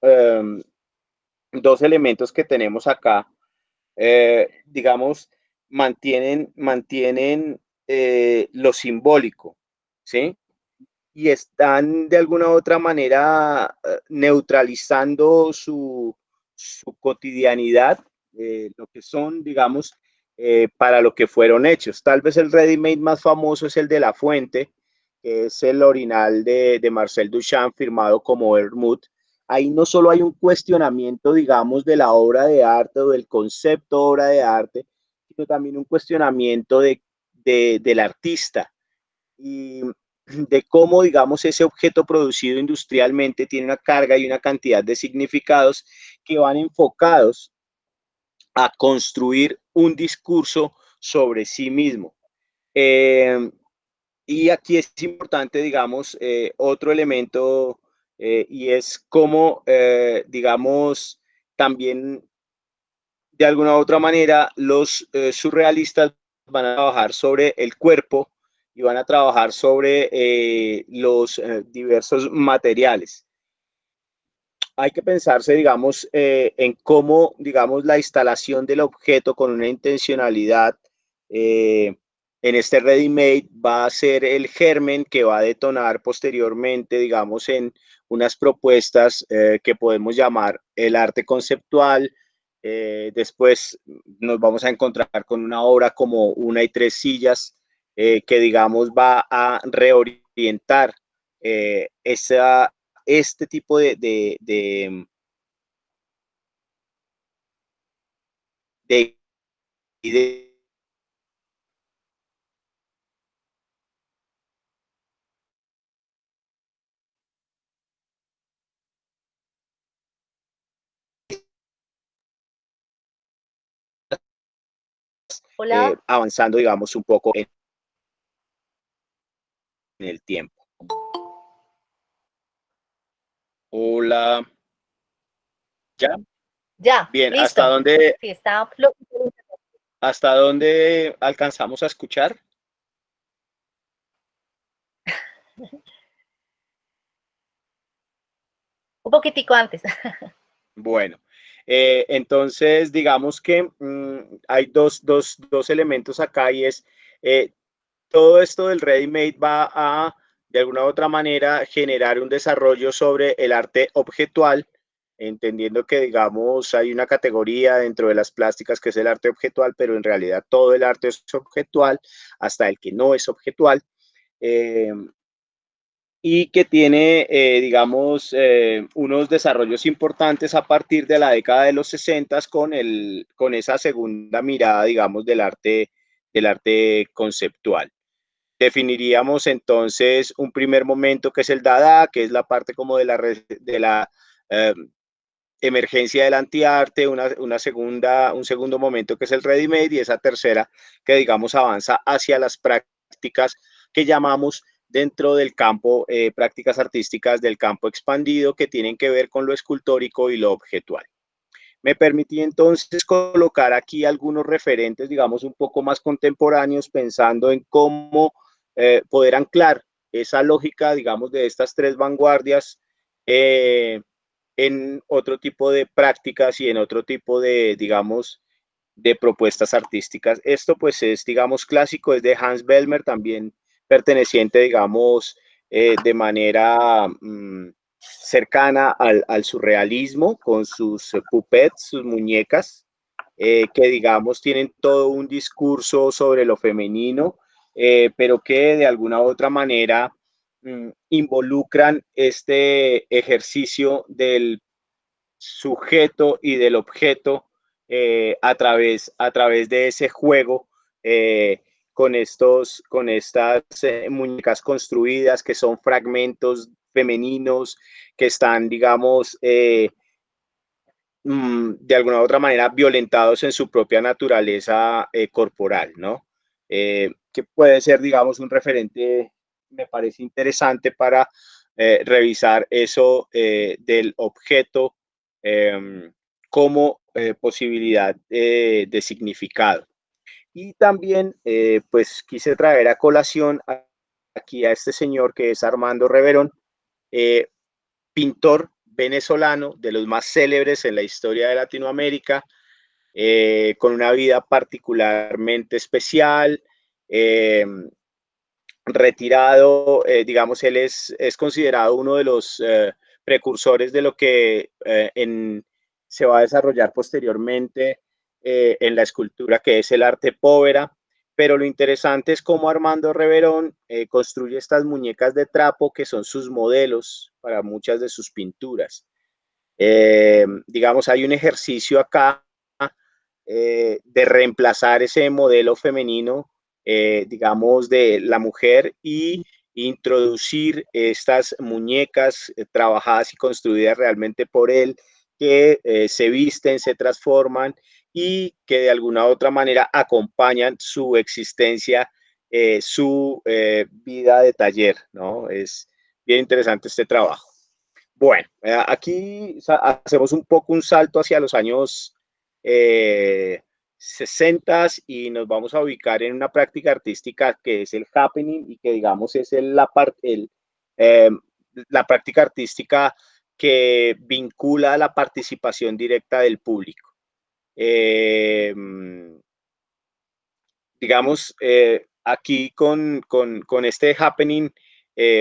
dos elementos que tenemos acá, digamos, mantienen lo simbólico, ¿sí? Y están de alguna u otra manera neutralizando su cotidianidad, lo que son, digamos, para lo que fueron hechos. Tal vez el ready-made más famoso es el de La Fuente, que es el orinal de Marcel Duchamp firmado como Vermouth. Ahí no solo hay un cuestionamiento, digamos, de la obra de arte o del concepto obra de arte, sino también un cuestionamiento del artista y de cómo, digamos, ese objeto producido industrialmente tiene una carga y una cantidad de significados que van enfocados a construir un discurso sobre sí mismo. Y aquí es importante, digamos, otro elemento y es cómo, digamos, también de alguna u otra manera los surrealistas van a trabajar sobre el cuerpo y van a trabajar sobre los diversos materiales. Hay que pensarse, digamos, en cómo, digamos, la instalación del objeto con una intencionalidad en este ready-made va a ser el germen que va a detonar posteriormente, digamos, en unas propuestas que podemos llamar el arte conceptual. Después nos vamos a encontrar con una obra como Una y tres sillas, que, digamos, va a reorientar este tipo de ideas. Hola, Avanzando, digamos, un poco en el tiempo. Hola, ¿ya? ya, Bien, listo. Sí, está hasta dónde alcanzamos a escuchar? un poquitico antes. Bueno, entonces digamos que hay dos elementos acá y es eh, todo esto del ready-made va a, de alguna u otra manera, generar un desarrollo sobre el arte objetual, entendiendo que, digamos, hay una categoría dentro de las plásticas que es el arte objetual, pero en realidad todo el arte es objetual, hasta el que no es objetual. Eh, y que tiene, digamos, unos desarrollos importantes a partir de la década de los 60 con esa segunda mirada, digamos, del arte conceptual. Definiríamos entonces un primer momento que es el Dada, que es la parte como de la emergencia del antiarte, un segundo momento que es el ready-made y esa tercera que digamos avanza hacia las prácticas que llamamos dentro del campo, prácticas artísticas del campo expandido que tienen que ver con lo escultórico y lo objetual. Me permití entonces colocar aquí algunos referentes, digamos, un poco más contemporáneos, pensando en cómo poder anclar esa lógica, digamos, de estas tres vanguardias en otro tipo de prácticas y en otro tipo de, digamos, de propuestas artísticas. Esto pues es, digamos, clásico, es de Hans Bellmer, también perteneciente, digamos, de manera cercana al surrealismo, con sus puppets, sus muñecas, que digamos tienen todo un discurso sobre lo femenino, pero que de alguna u otra manera involucran este ejercicio del sujeto y del objeto a través de ese juego con estas muñecas construidas que son fragmentos femeninos que están, digamos, de alguna u otra manera violentados en su propia naturaleza corporal, ¿no? Que puede ser, digamos, un referente, me parece interesante para revisar eso del objeto como posibilidad de significado. Y también, pues, quise traer a colación aquí a este señor que es Armando Reverón, pintor venezolano de los más célebres en la historia de Latinoamérica, con una vida particularmente especial, retirado, digamos, él es considerado uno de los precursores de lo que se va a desarrollar posteriormente en la escultura, que es el arte povera. Pero lo interesante es cómo Armando Reverón construye estas muñecas de trapo que son sus modelos para muchas de sus pinturas. Digamos, hay un ejercicio acá de reemplazar ese modelo femenino, digamos, de la mujer y introducir estas muñecas trabajadas y construidas realmente por él, que se visten, se transforman y que de alguna u otra manera acompañan su existencia, su vida de taller, ¿no? Es bien interesante este trabajo. Bueno, aquí hacemos un poco un salto hacia los años 60 y nos vamos a ubicar en una práctica artística que es el happening y que digamos es la práctica artística que vincula la participación directa del público. Digamos, aquí con este happening,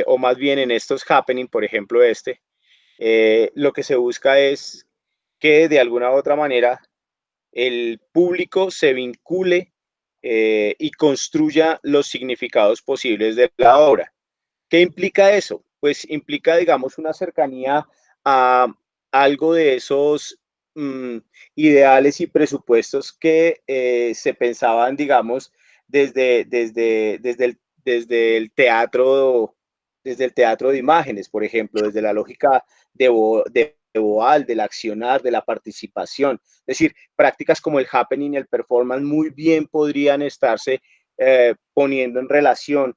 o más bien en estos happening, por ejemplo lo que se busca es que de alguna u otra manera el público se vincule y construya los significados posibles de la obra. ¿Qué implica eso? Pues implica, digamos, una cercanía a algo de esos ideales y presupuestos que se pensaban, digamos, desde el teatro de imágenes, por ejemplo, desde la lógica de Boal, del accionar, de la participación. Es decir, prácticas como el happening y el performance muy bien podrían estarse poniendo en relación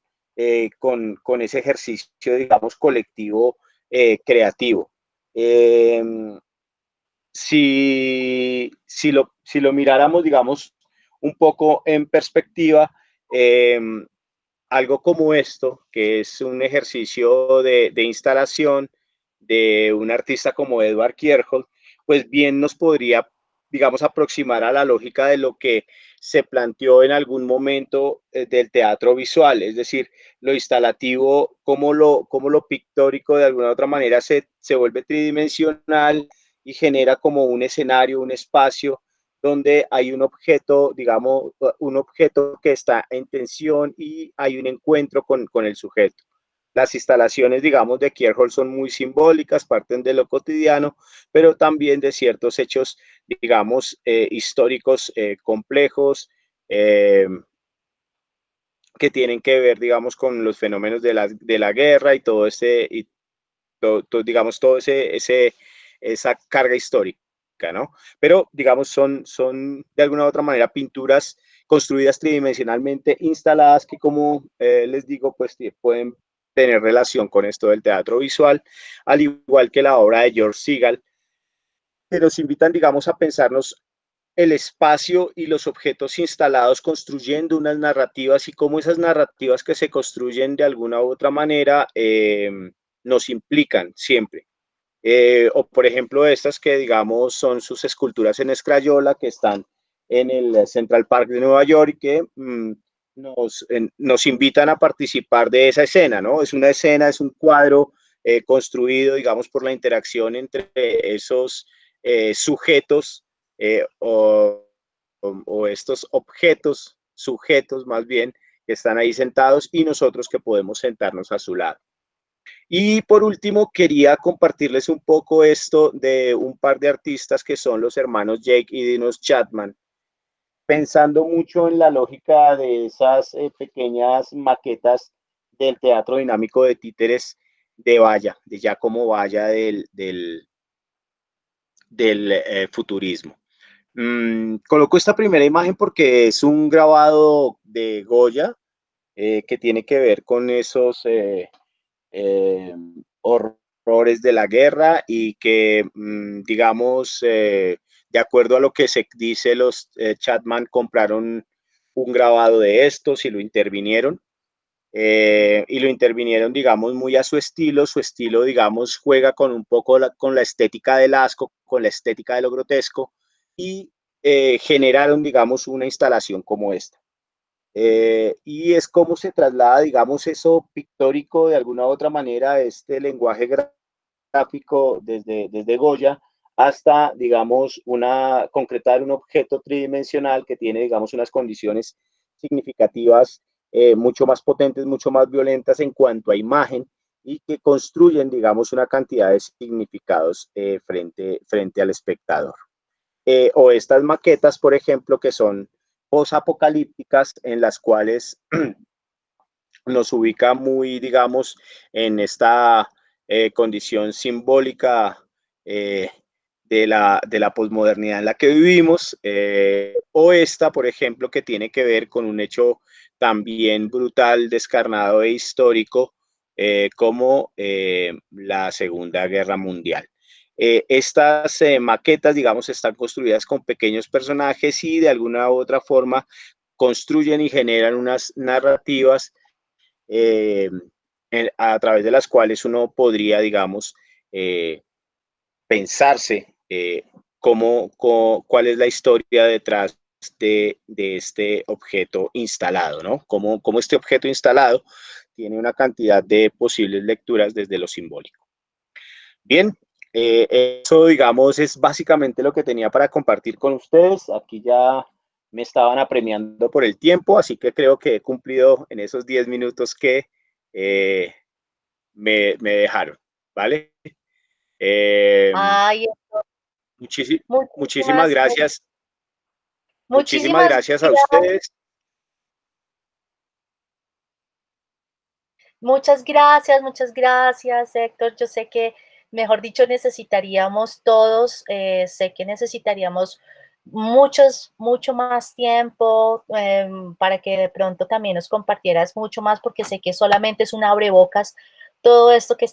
con ese ejercicio, digamos, colectivo creativo. Si lo miráramos, digamos, un poco en perspectiva, algo como esto, que es un ejercicio de instalación de un artista como Edward Kierkegaard, pues bien nos podría, digamos, aproximar a la lógica de lo que se planteó en algún momento del teatro visual, es decir, lo instalativo, como lo pictórico de alguna u otra manera se vuelve tridimensional y genera como un escenario, un espacio donde hay un objeto, digamos, un objeto que está en tensión y hay un encuentro con el sujeto. Las instalaciones, digamos, de Kierkegaard son muy simbólicas, parten de lo cotidiano, pero también de ciertos hechos, digamos, históricos complejos, que tienen que ver, digamos, con los fenómenos de la guerra y todo digamos, esa carga histórica, ¿no? Pero, digamos, son de alguna u otra manera pinturas construidas tridimensionalmente, instaladas, que como les digo, pues pueden tener relación con esto del teatro visual, al igual que la obra de George Segal, que nos invitan, digamos, a pensarnos el espacio y los objetos instalados construyendo unas narrativas y cómo esas narrativas que se construyen de alguna u otra manera nos implican siempre. O por ejemplo estas que digamos son sus esculturas en escrayola que están en el Central Park de Nueva York y que nos invitan a participar de esa escena, ¿no? Es una escena, es un cuadro construido, digamos, por la interacción entre esos sujetos o estos objetos, sujetos más bien, que están ahí sentados y nosotros que podemos sentarnos a su lado. Y por último, quería compartirles un poco esto de un par de artistas que son los hermanos Jake y Dinos Chapman, pensando mucho en la lógica de esas pequeñas maquetas del teatro dinámico de títeres de Valla, de Giacomo Valla del futurismo. Coloco esta primera imagen porque es un grabado de Goya que tiene que ver con esos horrores de la guerra y que, digamos, de acuerdo a lo que se dice, los Chapman compraron un grabado de estos y lo intervinieron. Digamos, muy a su estilo, digamos, juega con un poco con la estética del asco, con la estética de lo grotesco y generaron, digamos, una instalación como esta. Y es como se traslada, digamos, eso pictórico de alguna u otra manera, este lenguaje gráfico desde Goya hasta, digamos, concretar un objeto tridimensional que tiene, digamos, unas condiciones significativas, mucho más potentes, mucho más violentas en cuanto a imagen y que construyen, digamos, una cantidad de significados frente al espectador. O estas maquetas, por ejemplo, que son posapocalípticas en las cuales nos ubica muy, digamos, en esta condición simbólica de la posmodernidad en la que vivimos, o esta, por ejemplo, que tiene que ver con un hecho también brutal, descarnado e histórico, como la Segunda Guerra Mundial. Estas maquetas, digamos, están construidas con pequeños personajes y de alguna u otra forma construyen y generan unas narrativas a través de las cuales uno podría, digamos, pensarse cuál es la historia detrás de este objeto instalado, ¿no? Cómo este objeto instalado tiene una cantidad de posibles lecturas desde lo simbólico. Bien, eso, digamos, es básicamente lo que tenía para compartir con ustedes. Aquí ya me estaban apremiando por el tiempo, así que creo que he cumplido en esos 10 minutos que me dejaron, ¿vale? Ay, Muchísimas muchísimas, gracias. Muchísimas muchísimas gracias a gracias. ustedes. Muchas gracias, Héctor. Yo sé que, mejor dicho, necesitaríamos todos, sé que necesitaríamos mucho más tiempo para que de pronto también nos compartieras mucho más, porque sé que solamente es un abrebocas todo esto que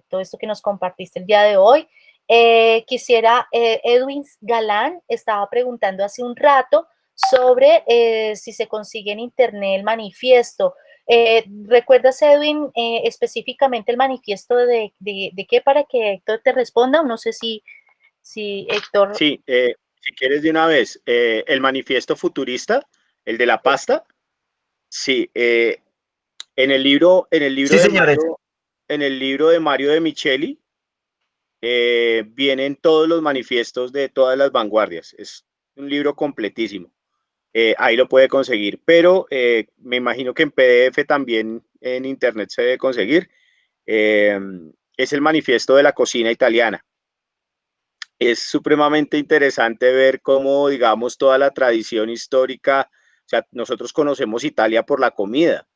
todo esto que nos compartiste el día de hoy. Edwin Galán estaba preguntando hace un rato sobre si se consigue en internet el manifiesto. ¿Recuerdas, Edwin, específicamente el manifiesto de qué para que Héctor te responda? No sé si Héctor... Sí, si quieres de una vez, el manifiesto futurista, el de la pasta, sí, Sí, señores. En el libro de Mario de Micheli, vienen todos los manifiestos de todas las vanguardias. Es un libro completísimo. Ahí lo puede conseguir, pero me imagino que en PDF también en internet se debe conseguir. Es el manifiesto de la cocina italiana. Es supremamente interesante ver cómo, digamos, toda la tradición histórica, o sea, nosotros conocemos Italia por la comida,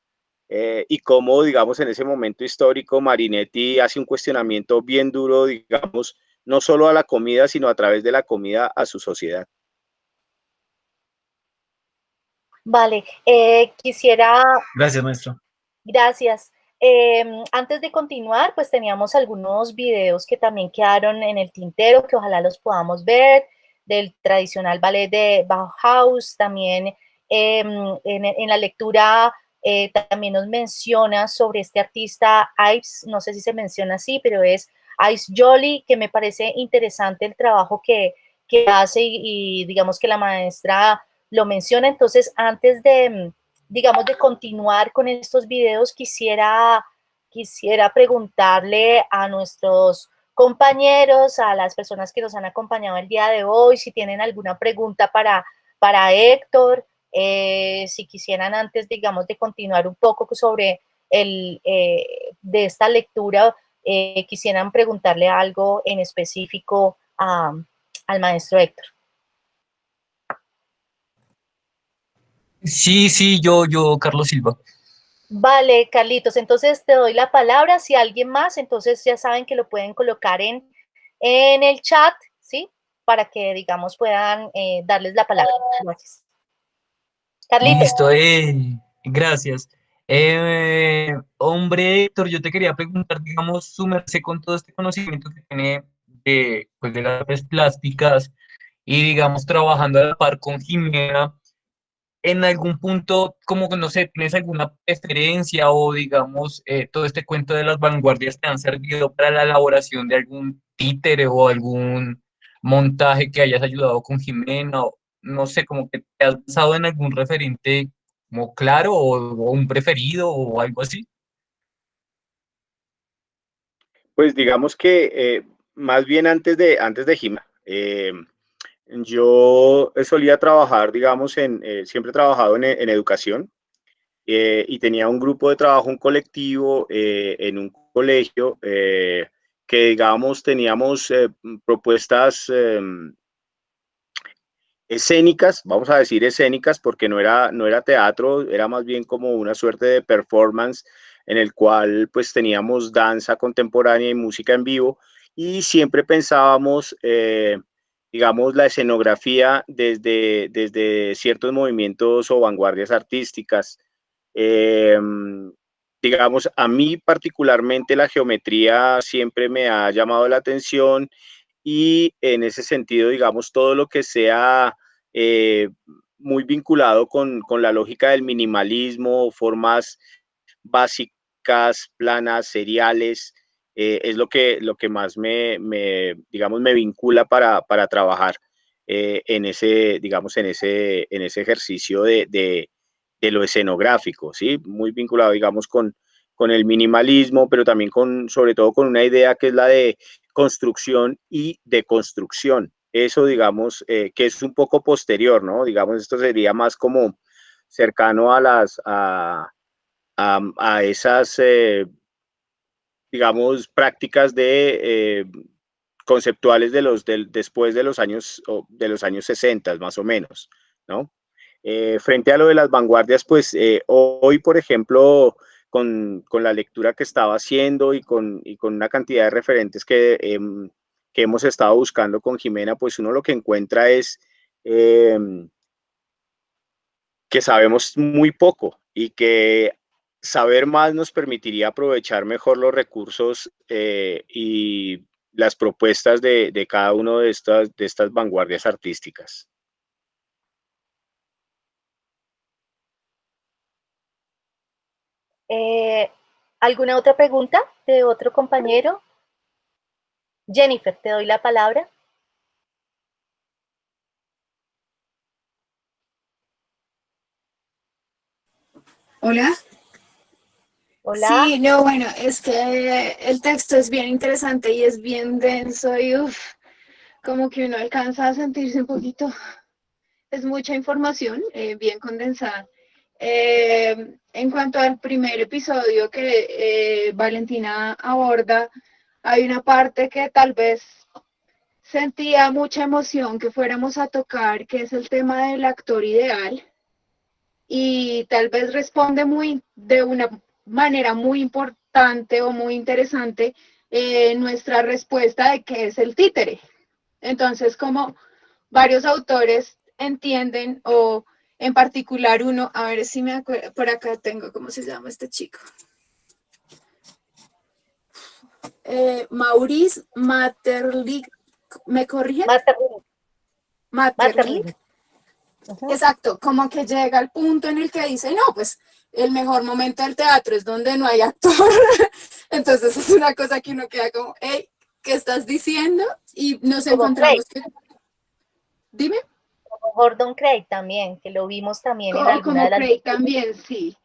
y cómo, digamos, en ese momento histórico, Marinetti hace un cuestionamiento bien duro, digamos, no solo a la comida, sino a través de la comida a su sociedad. Vale, quisiera... Gracias, maestro. Gracias. Antes de continuar, pues teníamos algunos videos que también quedaron en el tintero, que ojalá los podamos ver, del tradicional ballet de Bauhaus. También en la lectura también nos menciona sobre este artista Yves, no sé si se menciona así, pero es Yves Joly, que me parece interesante el trabajo que hace y digamos que la maestra lo menciona. Entonces, antes digamos, de continuar con estos videos, quisiera preguntarle a nuestros compañeros, a las personas que nos han acompañado el día de hoy, si tienen alguna pregunta para Héctor, si quisieran antes, digamos, de continuar un poco sobre de esta lectura, quisieran preguntarle algo en específico al maestro Héctor. Sí, yo, Carlos Silva. Vale, Carlitos, entonces te doy la palabra. Si alguien más, entonces ya saben que lo pueden colocar en el chat, ¿sí? Para que, digamos, puedan darles la palabra. Gracias. Carlitos. Listo, gracias. Hombre, Héctor, yo te quería preguntar, digamos, su merced con todo este conocimiento que tiene de, pues, de las artes plásticas y, digamos, trabajando a la par con Jimena, en algún punto, como que no sé, ¿tienes alguna preferencia o digamos, todo este cuento de las vanguardias te han servido para la elaboración de algún títere o algún montaje que hayas ayudado con Jimena? O, no sé, como que te has basado en algún referente como claro o un preferido o algo así. Pues digamos que más bien antes de Jimena, yo solía trabajar, digamos, siempre he trabajado en educación y tenía un grupo de trabajo, un colectivo en un colegio que, digamos, teníamos propuestas escénicas, vamos a decir escénicas, porque no era teatro, era más bien como una suerte de performance en el cual pues teníamos danza contemporánea y música en vivo y siempre pensábamos, digamos, la escenografía desde ciertos movimientos o vanguardias artísticas. Eh, digamos, a mí particularmente la geometría siempre me ha llamado la atención y en ese sentido, digamos, todo lo que sea eh, muy vinculado con la lógica del minimalismo, formas básicas, planas, seriales, es lo que más digamos, me vincula para trabajar en ese, digamos, en ese ejercicio de lo escenográfico, ¿sí? Muy vinculado, digamos, con el minimalismo, pero también sobre todo con una idea que es la de construcción y deconstrucción. Eso, digamos, que es un poco posterior, ¿no? Digamos, esto sería más como cercano a esas, digamos, prácticas conceptuales después de los años 60, más o menos, ¿no? Frente a lo de las vanguardias, pues hoy, por ejemplo, con la lectura que estaba haciendo y con una cantidad de referentes que hemos estado buscando con Jimena, pues uno lo que encuentra es que sabemos muy poco y que saber más nos permitiría aprovechar mejor los recursos y las propuestas de cada uno de estas vanguardias artísticas. ¿Alguna otra pregunta de otro compañero? Jennifer, te doy la palabra. Hola. Hola. Sí, no, bueno, es que el texto es bien interesante y es bien denso y como que uno alcanza a sentirse un poquito, es mucha información, bien condensada. En cuanto al primer episodio que Valentina aborda, hay una parte que tal vez sentía mucha emoción que fuéramos a tocar, que es el tema del actor ideal. Y tal vez responde de una manera muy importante o muy interesante nuestra respuesta de qué es el títere. Entonces, como varios autores entienden, o en particular uno, a ver si me acuerdo, por acá tengo, ¿cómo se llama este chico? Maurice Maeterlinck, ¿me corrige? Maeterlinck. Exacto, como que llega al punto en el que dice, no, pues el mejor momento del teatro es donde no hay actor. Entonces es una cosa que uno queda como, hey, ¿qué estás diciendo? Y nos encontramos que... Dime. Gordon Craig también, que lo vimos también en alguna Como de las... Craig también, sí.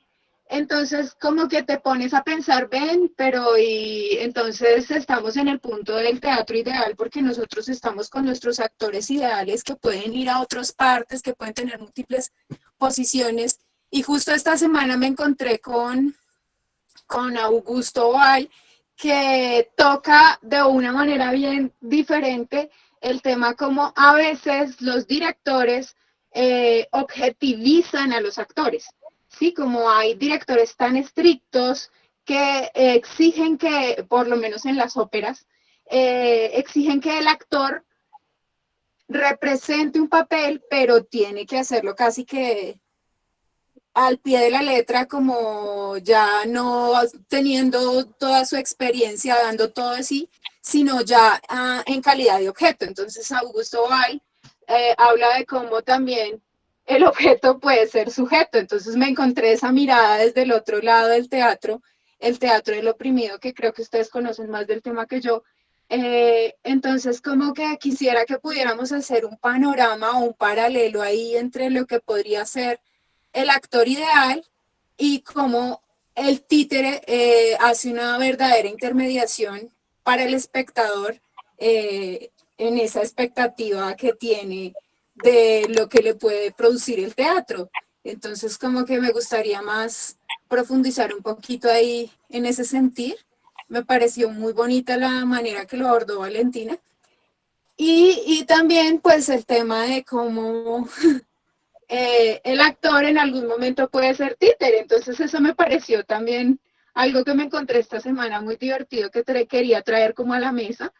Entonces, como que te pones a pensar, ven, pero y entonces estamos en el punto del teatro ideal porque nosotros estamos con nuestros actores ideales que pueden ir a otras partes, que pueden tener múltiples posiciones. Y justo esta semana me encontré con Augusto Val, que toca de una manera bien diferente el tema como a veces los directores objetivizan a los actores, ¿sí? Como hay directores tan estrictos que exigen que, por lo menos en las óperas, exigen que el actor represente un papel, pero tiene que hacerlo casi que al pie de la letra, como ya no teniendo toda su experiencia, dando todo de sí, sino ya en calidad de objeto. Entonces, Augusto Bay habla de cómo también el objeto puede ser sujeto. Entonces, me encontré esa mirada desde el otro lado del teatro, el teatro del oprimido, que creo que ustedes conocen más del tema que yo. Entonces, como que quisiera que pudiéramos hacer un panorama o un paralelo ahí entre lo que podría ser el actor ideal y cómo el títere hace una verdadera intermediación para el espectador en esa expectativa que tiene de lo que le puede producir el teatro. Entonces, como que me gustaría más profundizar un poquito ahí en ese sentir. Me pareció muy bonita la manera que lo abordó Valentina. Y también, pues, el tema de cómo el actor en algún momento puede ser títere. Entonces eso me pareció también algo que me encontré esta semana muy divertido que quería traer como a la mesa,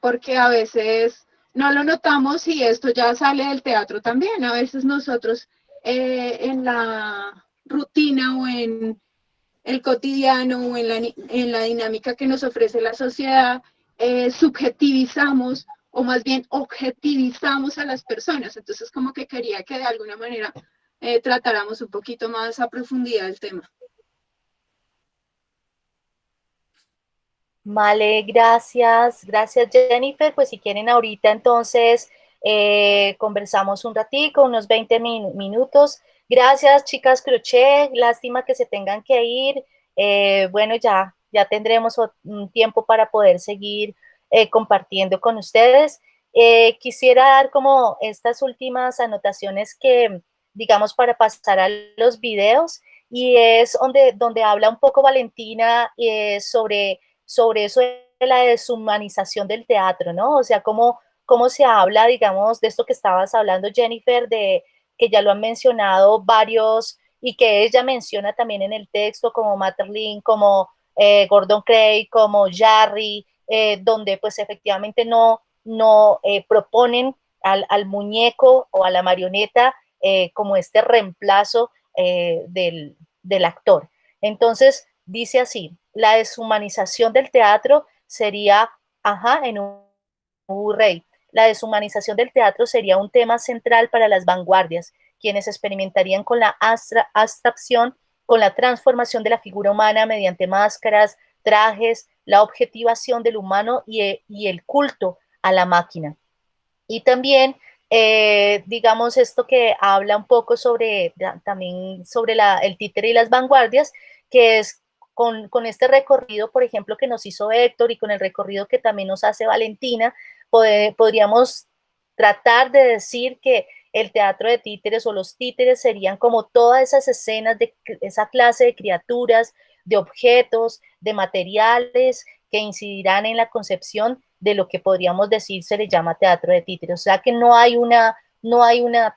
porque a veces no lo notamos y esto ya sale del teatro también. A veces nosotros en la rutina o en el cotidiano o en la dinámica que nos ofrece la sociedad, subjetivizamos o más bien objetivizamos a las personas. Entonces, como que quería que de alguna manera tratáramos un poquito más a profundidad el tema. Vale, gracias, gracias Jennifer. Pues si quieren ahorita entonces conversamos un ratico, unos 20 minutos. Gracias chicas Crochet, lástima que se tengan que ir. Bueno, ya tendremos un tiempo para poder seguir compartiendo con ustedes. Quisiera dar como estas últimas anotaciones que, digamos, para pasar a los videos y es donde habla un poco Valentina sobre eso de la deshumanización del teatro, ¿no? O sea, cómo se habla, digamos, de esto que estabas hablando, Jennifer, de que ya lo han mencionado varios y que ella menciona también en el texto, como Maeterlinck, como Gordon Craig, como Jarry, donde pues efectivamente no proponen al muñeco o a la marioneta como este reemplazo del actor. Entonces, dice así, la deshumanización del teatro sería, en un rey, la deshumanización del teatro sería un tema central para las vanguardias, quienes experimentarían con la abstracción, con la transformación de la figura humana mediante máscaras, trajes, la objetivación del humano y el culto a la máquina. Y también, digamos, esto que habla un poco también sobre el títere y las vanguardias, que es con este recorrido, por ejemplo, que nos hizo Héctor y con el recorrido que también nos hace Valentina, podríamos tratar de decir que el teatro de títeres o los títeres serían como todas esas escenas de esa clase de criaturas, de objetos, de materiales que incidirán en la concepción de lo que podríamos decir se le llama teatro de títeres. O sea que no hay una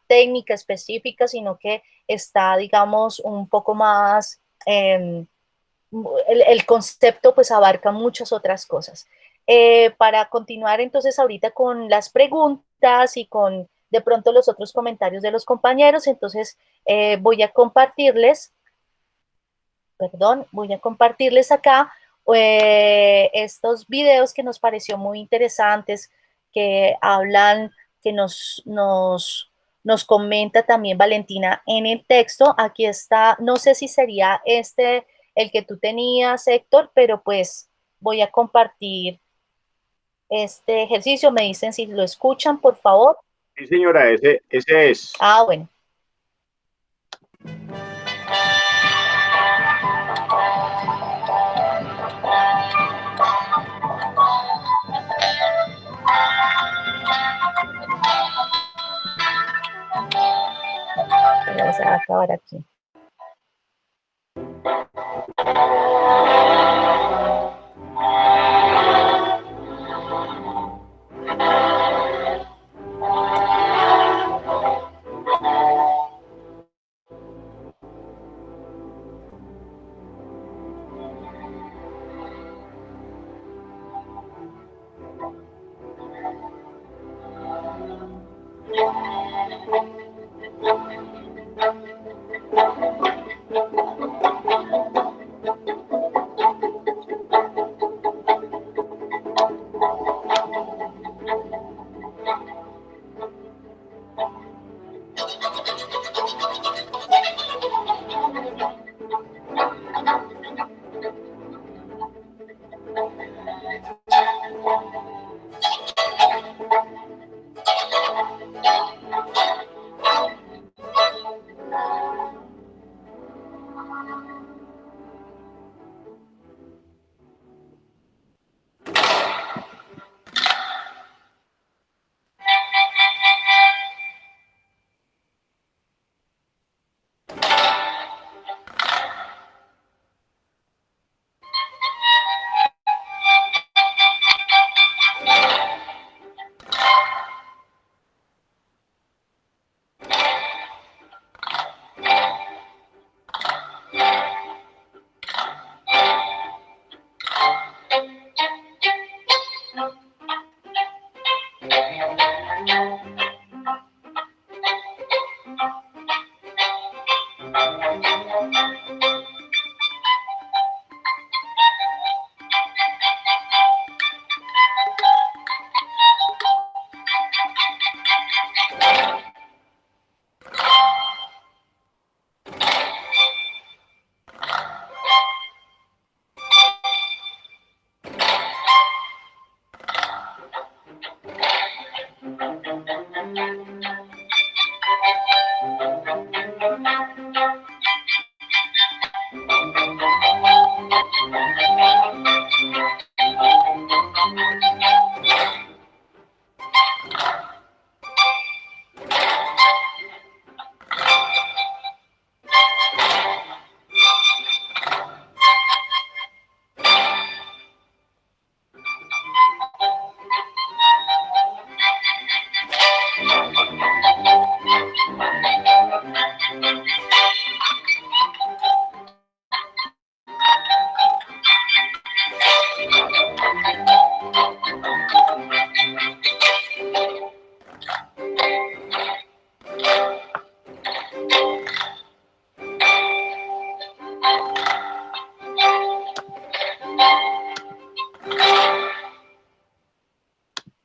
técnica específica, sino que está, digamos, un poco más, el concepto pues abarca muchas otras cosas. Para continuar entonces ahorita con las preguntas y con de pronto los otros comentarios de los compañeros, entonces voy a compartirles acá estos videos que nos pareció muy interesantes, que hablan, que nos comenta también Valentina en el texto. Aquí está, no sé si sería el que tú tenías, Héctor, pero pues voy a compartir este ejercicio. Me dicen si lo escuchan, por favor. Sí, señora, ese es. Ah, bueno. Pero se va a acabar aquí.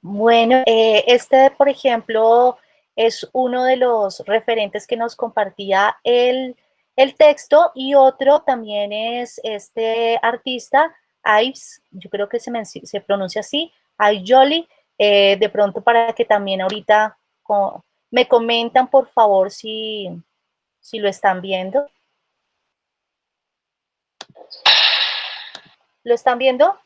Bueno, este, por ejemplo, es uno de los referentes que nos compartía el texto y otro también es este artista, Ives, yo creo que se pronuncia así, Ives Jolly, de pronto para que también ahorita me comentan, por favor, si lo están viendo. ¿Lo están viendo?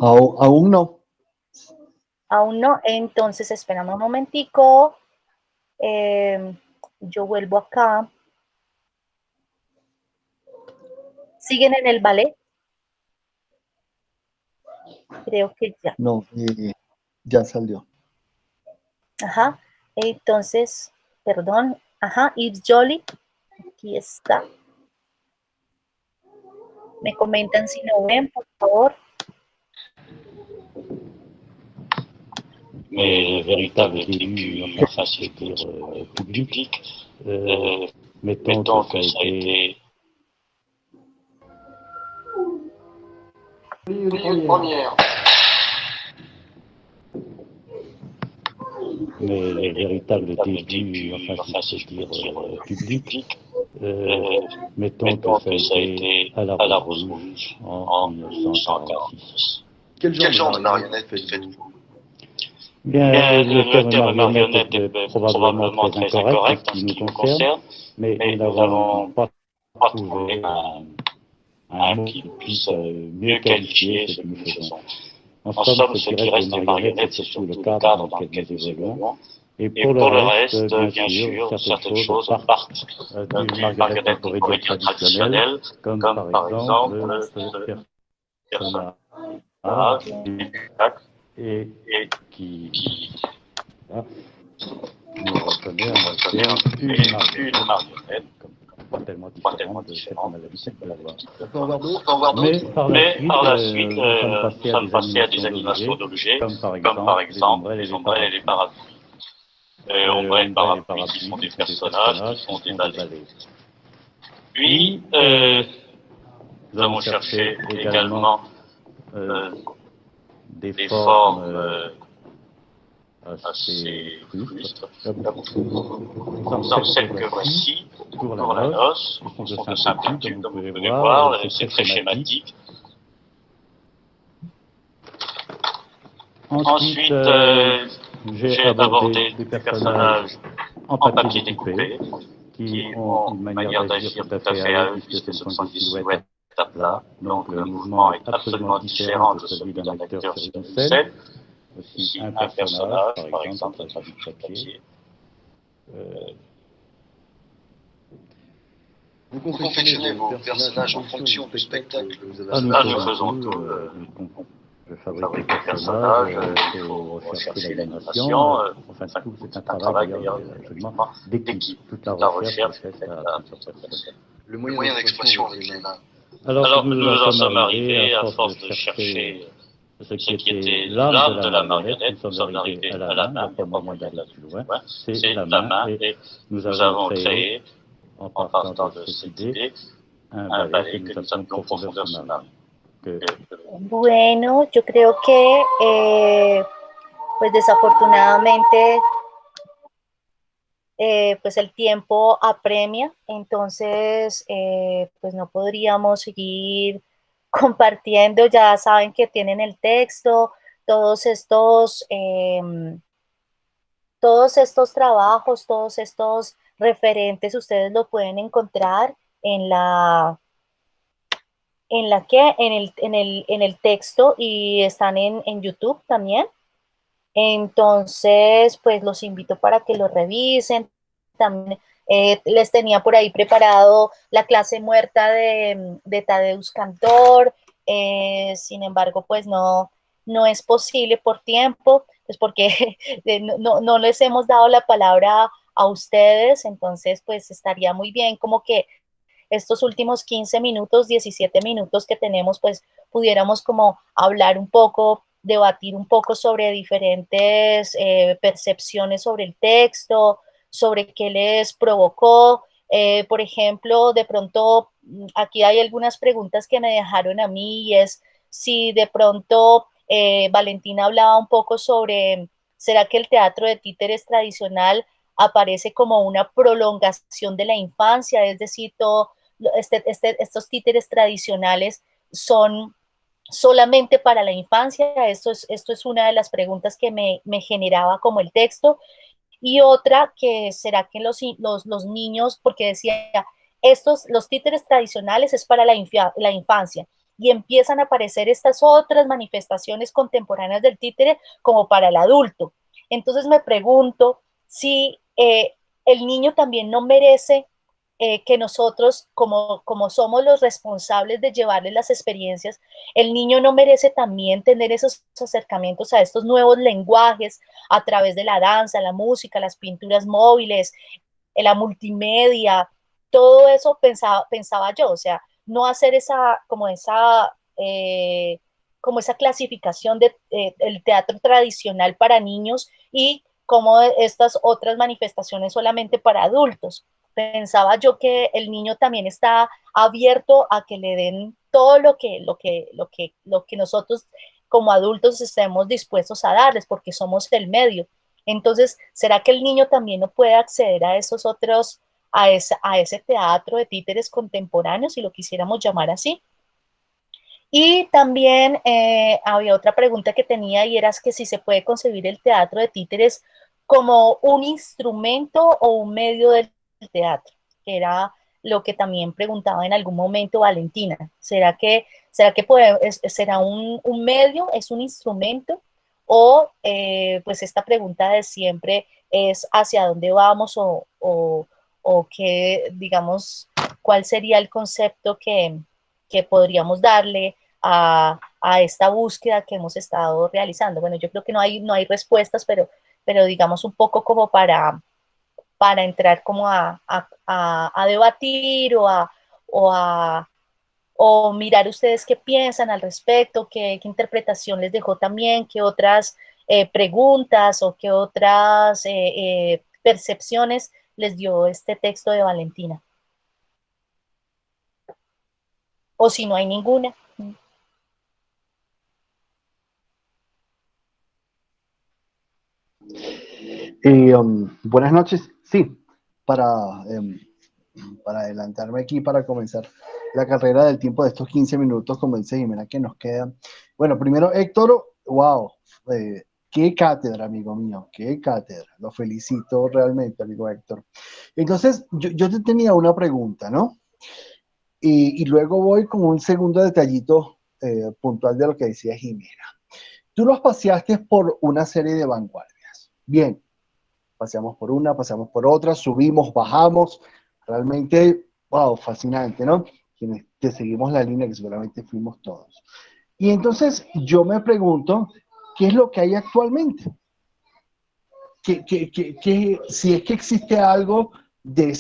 Aún no. Aún no, entonces espérame un momentico. Yo vuelvo acá. ¿Siguen en el ballet? Creo que ya. No, ya salió. Ajá. Entonces, perdón. Ajá, Yves Jolly. Aquí está. Me comentan si lo ven, por favor. Mais véritable début, enfin c'était public, mettons que ça a été une première. Mais les véritables débuts, enfin c'est-à-dire public, mettons que ça a été à la Rose Rouge en 1946. Quel genre de marionnette faites-vous? Bien, le terme marionnette est probablement très incorrect en ce qui nous concerne, mais nous n'avons pas trouvé un mot qui puisse mieux qualifier ce que nous faisons. En somme, ce qui reste des marionnettes, c'est surtout le cadre dans lequel nous évoluons. Et pour le reste, bien sûr, certaines choses partent d'une marionnette comédienne traditionnelle, comme par exemple le personnage et qui nous reconnaît en effet une marionnette, pas tellement différente de ce qu'on a l'habitude de la voir. On peut avoir d'autres? Mais par la suite, nous sommes passés à des animations d'objets, comme par exemple les ombrelles et les parapluies. Ombrelles et parapluies qui sont des personnages, qui sont des ballets. Puis, nous avons cherché également des formes assez frustres. Comme celle que voici pour la noce, qui sont de simples tubes, comme vous pouvez voir, c'est très schématique. Ensuite, j'ai abordé des personnages en papier découpé, qui ont une manière d'agir tout à fait à eux, puisque ce sont des silhouettes à plat. Donc le mouvement est absolument différent de celui d'un acteur sur une scène. Aussi un personnage, par exemple, à travers du papier. Vous confectionnez vos personnages en fonction du spectacle que vous avez. Nous faisons tout. Je fabrique des personnages, il faut rechercher l'animation. Enfin, tout, c'est un travail d'ailleurs absolument d'équipe. Toute la recherche est faite à plusieurs personnes. Le moyen d'expression avec les mains. Alors nous en sommes arrivés, à force de chercher ce qui était l'âme de la marionnette, nous sommes arrivés à la main, il n'y a pas moyen d'aller plus loin, c'est la main, et nous avons créé, en partant de cette idée, un ballet que nous appelons Profondeur sous-marine. Bueno, yo creo que pues desafortunadamente pues el tiempo apremia, entonces pues no podríamos seguir compartiendo. Ya saben que tienen el texto, todos estos trabajos, todos estos referentes, ustedes lo pueden encontrar en el texto, y están en YouTube también. Entonces, pues los invito para que lo revisen. También les tenía por ahí preparado la clase muerta de Tadeusz Kantor. Sin embargo, pues no es posible por tiempo, pues porque no les hemos dado la palabra a ustedes. Entonces, pues estaría muy bien como que estos últimos 15 minutos, 17 minutos que tenemos, pues pudiéramos como hablar un poco, debatir un poco sobre diferentes percepciones sobre el texto, sobre qué les provocó. Por ejemplo, de pronto, aquí hay algunas preguntas que me dejaron a mí, y es si de pronto Valentina hablaba un poco sobre, ¿será que el teatro de títeres tradicional aparece como una prolongación de la infancia? Es decir, estos títeres tradicionales son solamente para la infancia. Esto es una de las preguntas que me generaba como el texto. Y otra, que será que los niños, porque decía, los títeres tradicionales es para la infancia, y empiezan a aparecer estas otras manifestaciones contemporáneas del títere como para el adulto. Entonces me pregunto si el niño también no merece que nosotros, como somos los responsables de llevarle las experiencias, el niño no merece también tener esos acercamientos a estos nuevos lenguajes a través de la danza, la música, las pinturas móviles, la multimedia. Todo eso pensaba yo, o sea, no hacer esa clasificación del teatro tradicional para niños y como estas otras manifestaciones solamente para adultos. Pensaba yo que el niño también está abierto a que le den todo lo que nosotros como adultos estemos dispuestos a darles, porque somos el medio. Entonces, ¿será que el niño también no puede acceder a esos otros, a ese teatro de títeres contemporáneos, si lo quisiéramos llamar así? Y también había otra pregunta que tenía y era que si se puede concebir el teatro de títeres como un instrumento o un medio del teatro, que era lo que también preguntaba en algún momento Valentina. ¿Será un medio, es un instrumento? O pues esta pregunta de siempre es hacia dónde vamos o qué, digamos, cuál sería el concepto que podríamos darle a esta búsqueda que hemos estado realizando. Bueno, yo creo que no hay respuestas, pero digamos un poco como para entrar como a debatir o mirar ustedes qué piensan al respecto, qué interpretación les dejó también, qué otras preguntas o qué otras percepciones les dio este texto de Valentina. O si no hay ninguna. Buenas noches. Sí, para, em, para adelantarme aquí, para comenzar la carrera del tiempo de estos 15 minutos, como dice Jimena, que nos quedan. Bueno, primero, Héctor, wow, qué cátedra, amigo mío, qué cátedra. Lo felicito realmente, amigo Héctor. Entonces, yo te tenía una pregunta, ¿no? Y luego voy con un segundo detallito puntual de lo que decía Jimena. Tú nos paseaste por una serie de vanguardias. Bien, paseamos por una, pasamos por otra, subimos, bajamos. Realmente, wow, fascinante, ¿no? Quienes te seguimos la línea, que seguramente fuimos todos. Y entonces yo me pregunto, ¿qué es lo que hay actualmente? Si es que existe algo de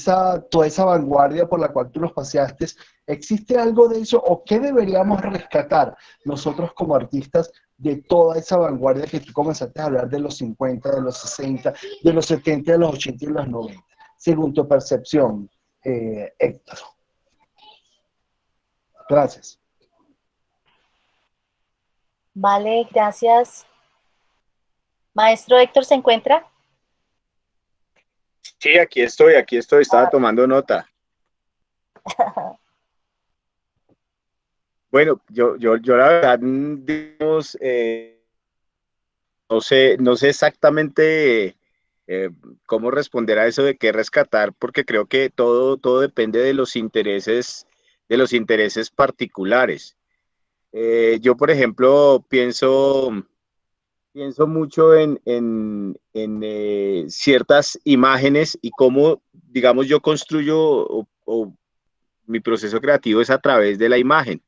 toda esa vanguardia por la cual tú nos paseaste, ¿existe algo de eso o qué deberíamos rescatar nosotros como artistas de toda esa vanguardia que tú comenzaste a hablar de los 50, de los 60, de los 70, de los 80 y de los 90, según tu percepción, Héctor? Gracias. Vale, gracias. Maestro Héctor, ¿se encuentra? Sí, aquí estoy, estaba tomando nota. Bueno, yo la verdad, digamos, no sé exactamente cómo responder a eso de qué rescatar, porque creo que todo depende de los intereses particulares. Yo, por ejemplo, pienso mucho en ciertas imágenes y cómo, digamos, yo construyo o mi proceso creativo es a través de la imagen.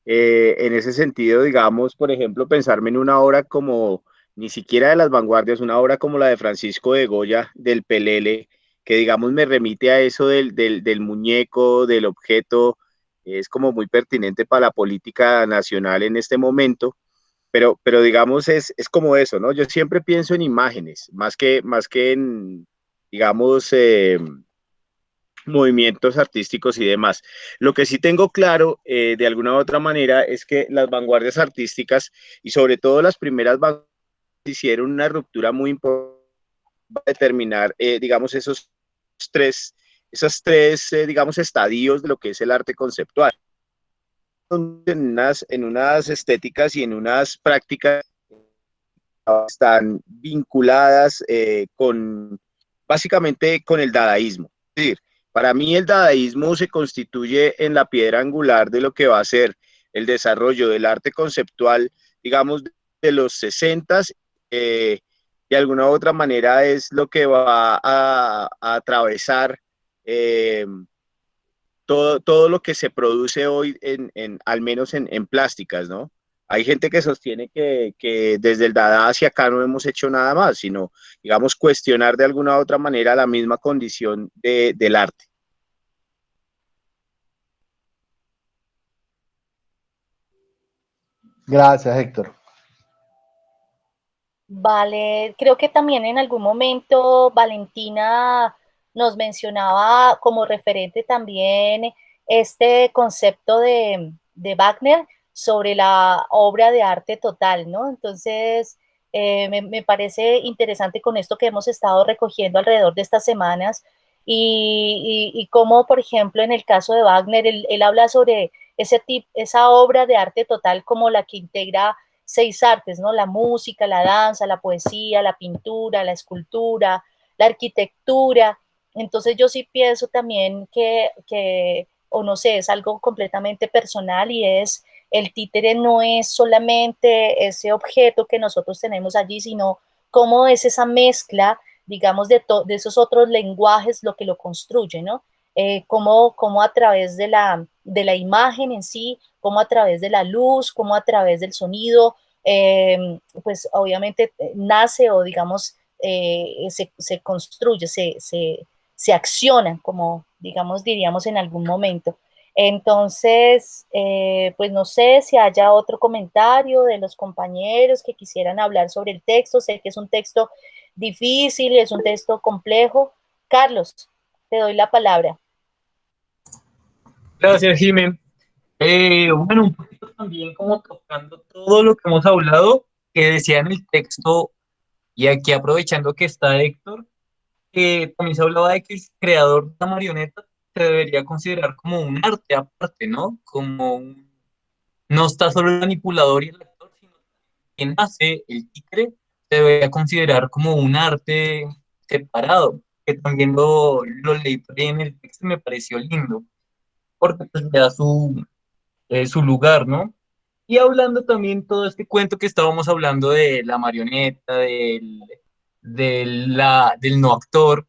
En ese sentido, digamos, por ejemplo, pensarme en una obra como, ni siquiera de las vanguardias, una obra como la de Francisco de Goya, del Pelele, que digamos me remite a eso del muñeco, del objeto, es como muy pertinente para la política nacional en este momento, pero digamos es como eso, ¿no? Yo siempre pienso en imágenes, más que en, digamos, movimientos artísticos y demás. Lo que sí tengo claro, de alguna u otra manera, es que las vanguardias artísticas y sobre todo las primeras vanguardias hicieron una ruptura muy importante para determinar, digamos, digamos, estadios de lo que es el arte conceptual. En unas estéticas y en unas prácticas están vinculadas básicamente con el dadaísmo. Es decir, para mí el dadaísmo se constituye en la piedra angular de lo que va a ser el desarrollo del arte conceptual, digamos, de los 60, de alguna u otra manera es lo que va a atravesar todo lo que se produce hoy, al menos en plásticas, ¿no? Hay gente que sostiene que desde el Dada hacia acá no hemos hecho nada más, sino, digamos, cuestionar de alguna u otra manera la misma condición del arte. Gracias, Héctor. Vale, creo que también en algún momento Valentina nos mencionaba como referente también este concepto de Wagner sobre la obra de arte total, ¿no? Entonces, me parece interesante con esto que hemos estado recogiendo alrededor de estas semanas y cómo, por ejemplo, en el caso de Wagner, él habla sobre esa obra de arte total como la que integra 6 artes, ¿no? La música, la danza, la poesía, la pintura, la escultura, la arquitectura. Entonces yo sí pienso también o no sé, es algo completamente personal y es, el títere no es solamente ese objeto que nosotros tenemos allí, sino cómo es esa mezcla, digamos, de esos otros lenguajes lo que lo construye, ¿no? Cómo a través de la imagen en sí, cómo a través de la luz, cómo a través del sonido, pues obviamente nace o digamos se construye, se acciona, como digamos diríamos en algún momento. Entonces, pues no sé si haya otro comentario de los compañeros que quisieran hablar sobre el texto. Sé que es un texto difícil, es un texto complejo. Carlos, te doy la palabra. Gracias, Jimen. Bueno, un poquito también como tocando todo lo que hemos hablado, que decía en el texto, y aquí aprovechando que está Héctor, que también se hablaba de que el creador de la marioneta se debería considerar como un arte aparte, ¿no? No está solo el manipulador y el actor, sino quien hace el títere se debería considerar como un arte separado, que también lo leí por ahí en el texto y me pareció lindo, porque pues le da su lugar, ¿no? Y hablando también todo este cuento que estábamos hablando de la marioneta, del no actor,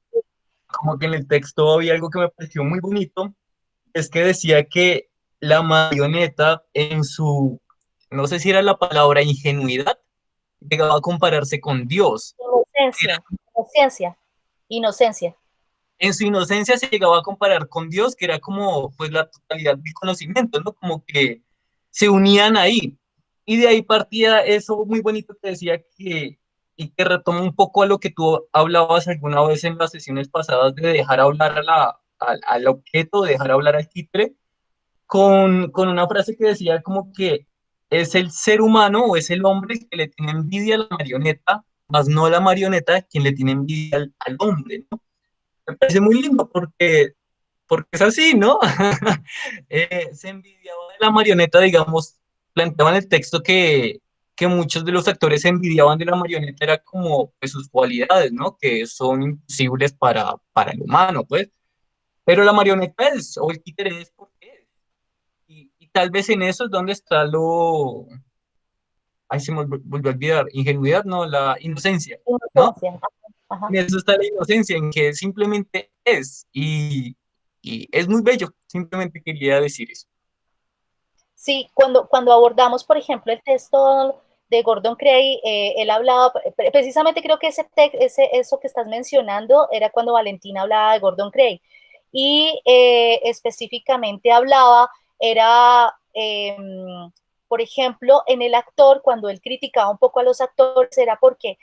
como que en el texto había algo que me pareció muy bonito, es que decía que la marioneta en su, no sé si era la palabra ingenuidad, llegaba a compararse con Dios. Inocencia. En su inocencia se llegaba a comparar con Dios, que era como pues la totalidad del conocimiento, ¿no? Como que se unían ahí. Y de ahí partía eso muy bonito que decía y que retoma un poco a lo que tú hablabas alguna vez en las sesiones pasadas de dejar hablar al objeto, dejar hablar al títere, con una frase que decía como que es el ser humano o es el hombre que le tiene envidia a la marioneta, más no la marioneta quien le tiene envidia al hombre, ¿no? Me parece muy lindo porque es así, ¿no? Se envidiaba de la marioneta, digamos, planteaban el texto que muchos de los actores se envidiaban de la marioneta, era como pues, sus cualidades, ¿no? Que son imposibles para el humano, pues. Pero la marioneta es, o el títere es porque es. Y tal vez en eso es donde está ay, se me volvió a olvidar, ingenuidad, no, la inocencia, ¿no? Inocencia. Ajá. En eso está la inocencia, en que simplemente es, y es muy bello, simplemente quería decir eso. Sí, cuando abordamos, por ejemplo, el texto de Gordon Gray, él hablaba, precisamente creo que eso que estás mencionando era cuando Valentina hablaba de Gordon Gray. Y específicamente hablaba, era, por ejemplo, en el actor, cuando él criticaba un poco a los actores, era porque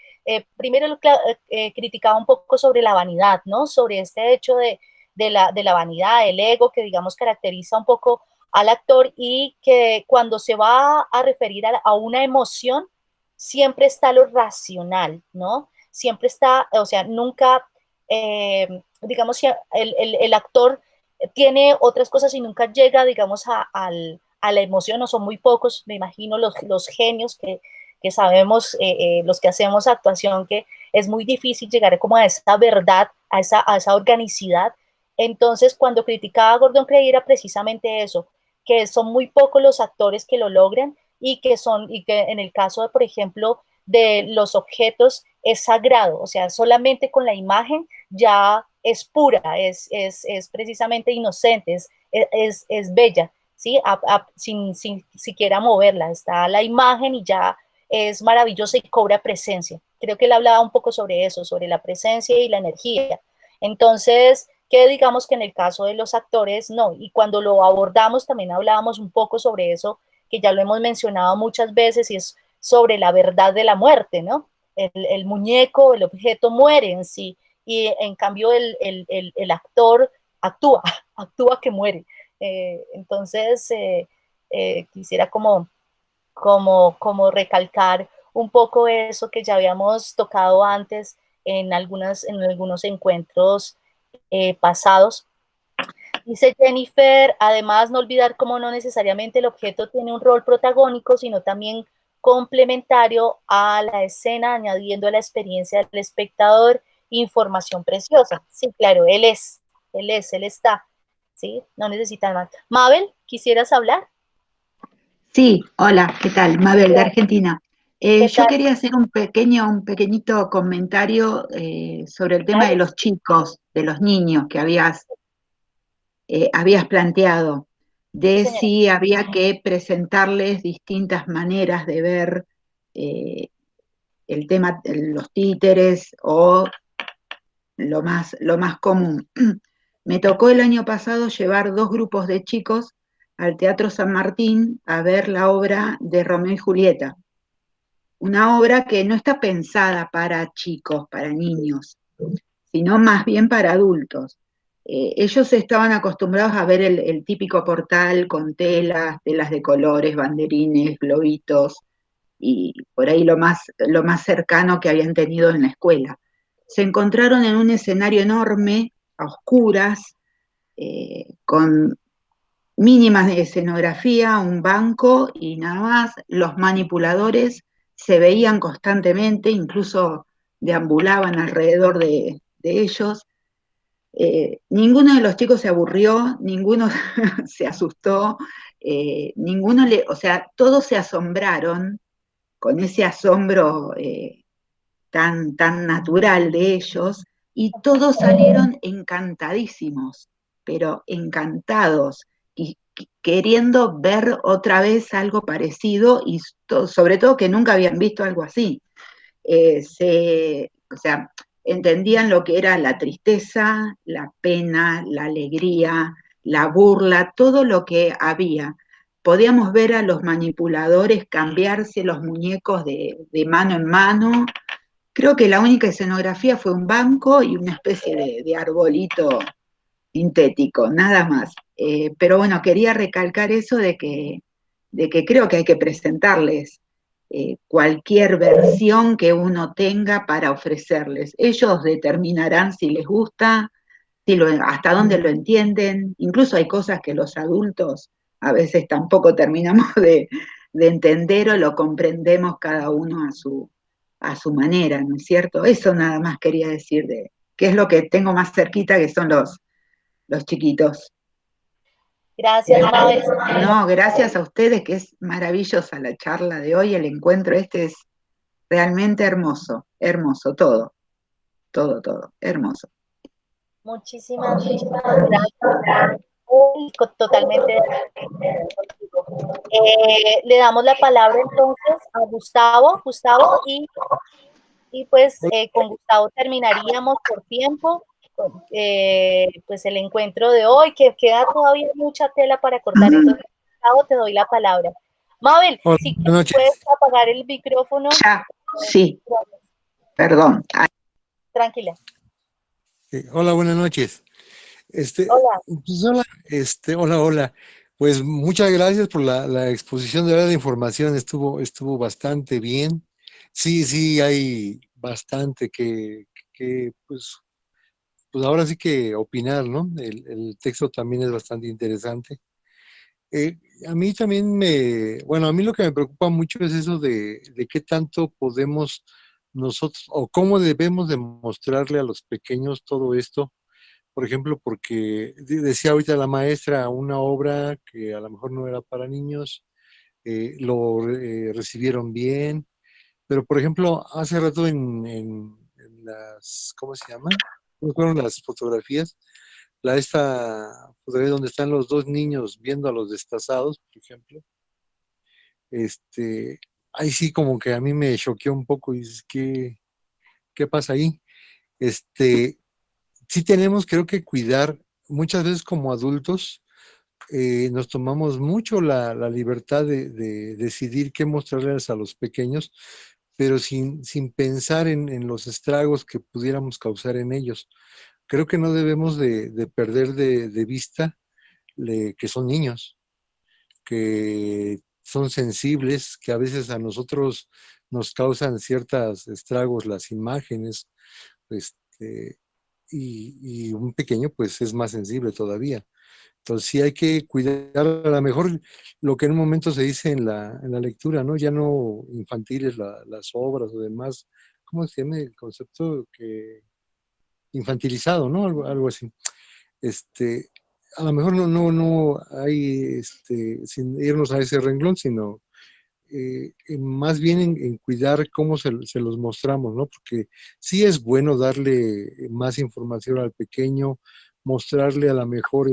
primero él criticaba un poco sobre la vanidad, ¿no? Sobre este hecho de la vanidad, el ego, que digamos caracteriza un poco al actor y que cuando se va a referir a una emoción, siempre está lo racional, ¿no? Siempre está, o sea, nunca, digamos, el actor tiene otras cosas y nunca llega, digamos, a la emoción, o son muy pocos, me imagino, los genios que sabemos, los que hacemos actuación, que es muy difícil llegar como a esa verdad, a esa organicidad. Entonces, cuando criticaba a Gordon Gray era precisamente eso, que son muy pocos los actores que lo logran y que en el caso de, por ejemplo, de los objetos es sagrado, o sea, solamente con la imagen ya es pura, es precisamente inocente, es bella, ¿sí? Sin siquiera moverla, está la imagen y ya es maravillosa y cobra presencia. Creo que él hablaba un poco sobre eso, sobre la presencia y la energía. Entonces, que digamos que en el caso de los actores, no. Y cuando lo abordamos también hablábamos un poco sobre eso, que ya lo hemos mencionado muchas veces, y es sobre la verdad de la muerte, ¿no? El muñeco, el objeto muere en sí, y en cambio el actor actúa, actúa que muere. Entonces, quisiera como recalcar un poco eso que ya habíamos tocado antes en algunos encuentros pasados. Dice Jennifer, además no olvidar cómo no necesariamente el objeto tiene un rol protagónico, sino también complementario a la escena, añadiendo a la experiencia del espectador información preciosa. Sí, claro, él está, ¿sí? No necesita más. Mabel, ¿quisieras hablar? Sí, hola, ¿qué tal? Mabel, de Argentina. ¿Qué Yo tal? quería hacer un pequeñito comentario sobre el tema de los chicos, de los niños que habías planteado, de señora. si había que presentarles distintas maneras de ver el tema, los títeres o lo más común. Me tocó el año pasado llevar 2 grupos de chicos al Teatro San Martín a ver la obra de Romeo y Julieta. Una obra que no está pensada para chicos, para niños, sino más bien para adultos. Ellos estaban acostumbrados a ver el típico portal con telas de colores, banderines, globitos, y por ahí lo más cercano que habían tenido en la escuela. Se encontraron en un escenario enorme, a oscuras, con mínimas de escenografía, un banco y nada más. Los manipuladores se veían constantemente, incluso deambulaban alrededor de ellos. Ninguno de los chicos se aburrió, ninguno se asustó, o sea, todos se asombraron con ese asombro tan natural de ellos, y todos salieron encantadísimos, pero encantados, y queriendo ver otra vez algo parecido, y sobre todo que nunca habían visto algo así. O sea, entendían lo que era la tristeza, la pena, la alegría, la burla, todo lo que había. Podíamos ver a los manipuladores cambiarse los muñecos de mano en mano. Creo que la única escenografía fue un banco y una especie de arbolito sintético, nada más. Pero bueno, quería recalcar eso de que creo que hay que presentarles cualquier versión que uno tenga para ofrecerles. Ellos determinarán si les gusta, hasta dónde lo entienden. Incluso hay cosas que los adultos a veces tampoco terminamos de entender, o lo comprendemos cada uno a su manera, ¿no es cierto? Eso nada más quería decir de qué es lo que tengo más cerquita, que son los chiquitos. Gracias, Mabel. No, gracias a ustedes, que es maravillosa la charla de hoy, el encuentro este es realmente hermoso, hermoso, todo, hermoso. Muchísimas gracias. Totalmente de acuerdo contigo. Le damos la palabra entonces a Gustavo, y pues con Gustavo terminaríamos por tiempo pues el encuentro de hoy, que queda todavía mucha tela para cortar. Entonces, Gustavo, te doy la palabra. Mabel, Hola, si buenas noches. puedes apagar el micrófono. Ya, sí, perdón. Tranquila. Hola, buenas noches. Hola. Pues hola, hola. Pues muchas gracias por la exposición de la información, estuvo bastante bien. Sí, hay bastante que pues ahora sí que opinar, ¿no? El texto también es bastante interesante. A mí también bueno, a mí lo que me preocupa mucho es eso de qué tanto podemos nosotros, o cómo debemos demostrarle a los pequeños todo esto. Por ejemplo, porque decía ahorita la maestra, una obra que a lo mejor no era para niños, lo recibieron bien, pero por ejemplo, hace rato en las, ¿cómo se llama? ¿Cómo fueron las fotografías? Esta fotografía donde están los 2 niños viendo a los destazados, por ejemplo, ahí sí como que a mí me choqueó un poco, y dices, ¿qué pasa ahí? Sí tenemos, creo que cuidar, muchas veces como adultos, nos tomamos mucho la libertad de decidir qué mostrarles a los pequeños, pero sin pensar en los estragos que pudiéramos causar en ellos. Creo que no debemos de perder de vista que son niños, que son sensibles, que a veces a nosotros nos causan ciertos estragos las imágenes, este, y un pequeño pues es más sensible todavía. Entonces sí hay que cuidar a lo mejor lo que en un momento se dice en la lectura, ¿no? Ya no infantiles las obras o demás, ¿cómo se llama el concepto? Que infantilizado, ¿no? Algo así. Este, a lo mejor no hay, sin irnos a ese renglón, sino más bien en cuidar cómo se los mostramos, ¿no? Porque sí es bueno darle más información al pequeño, mostrarle a lo mejor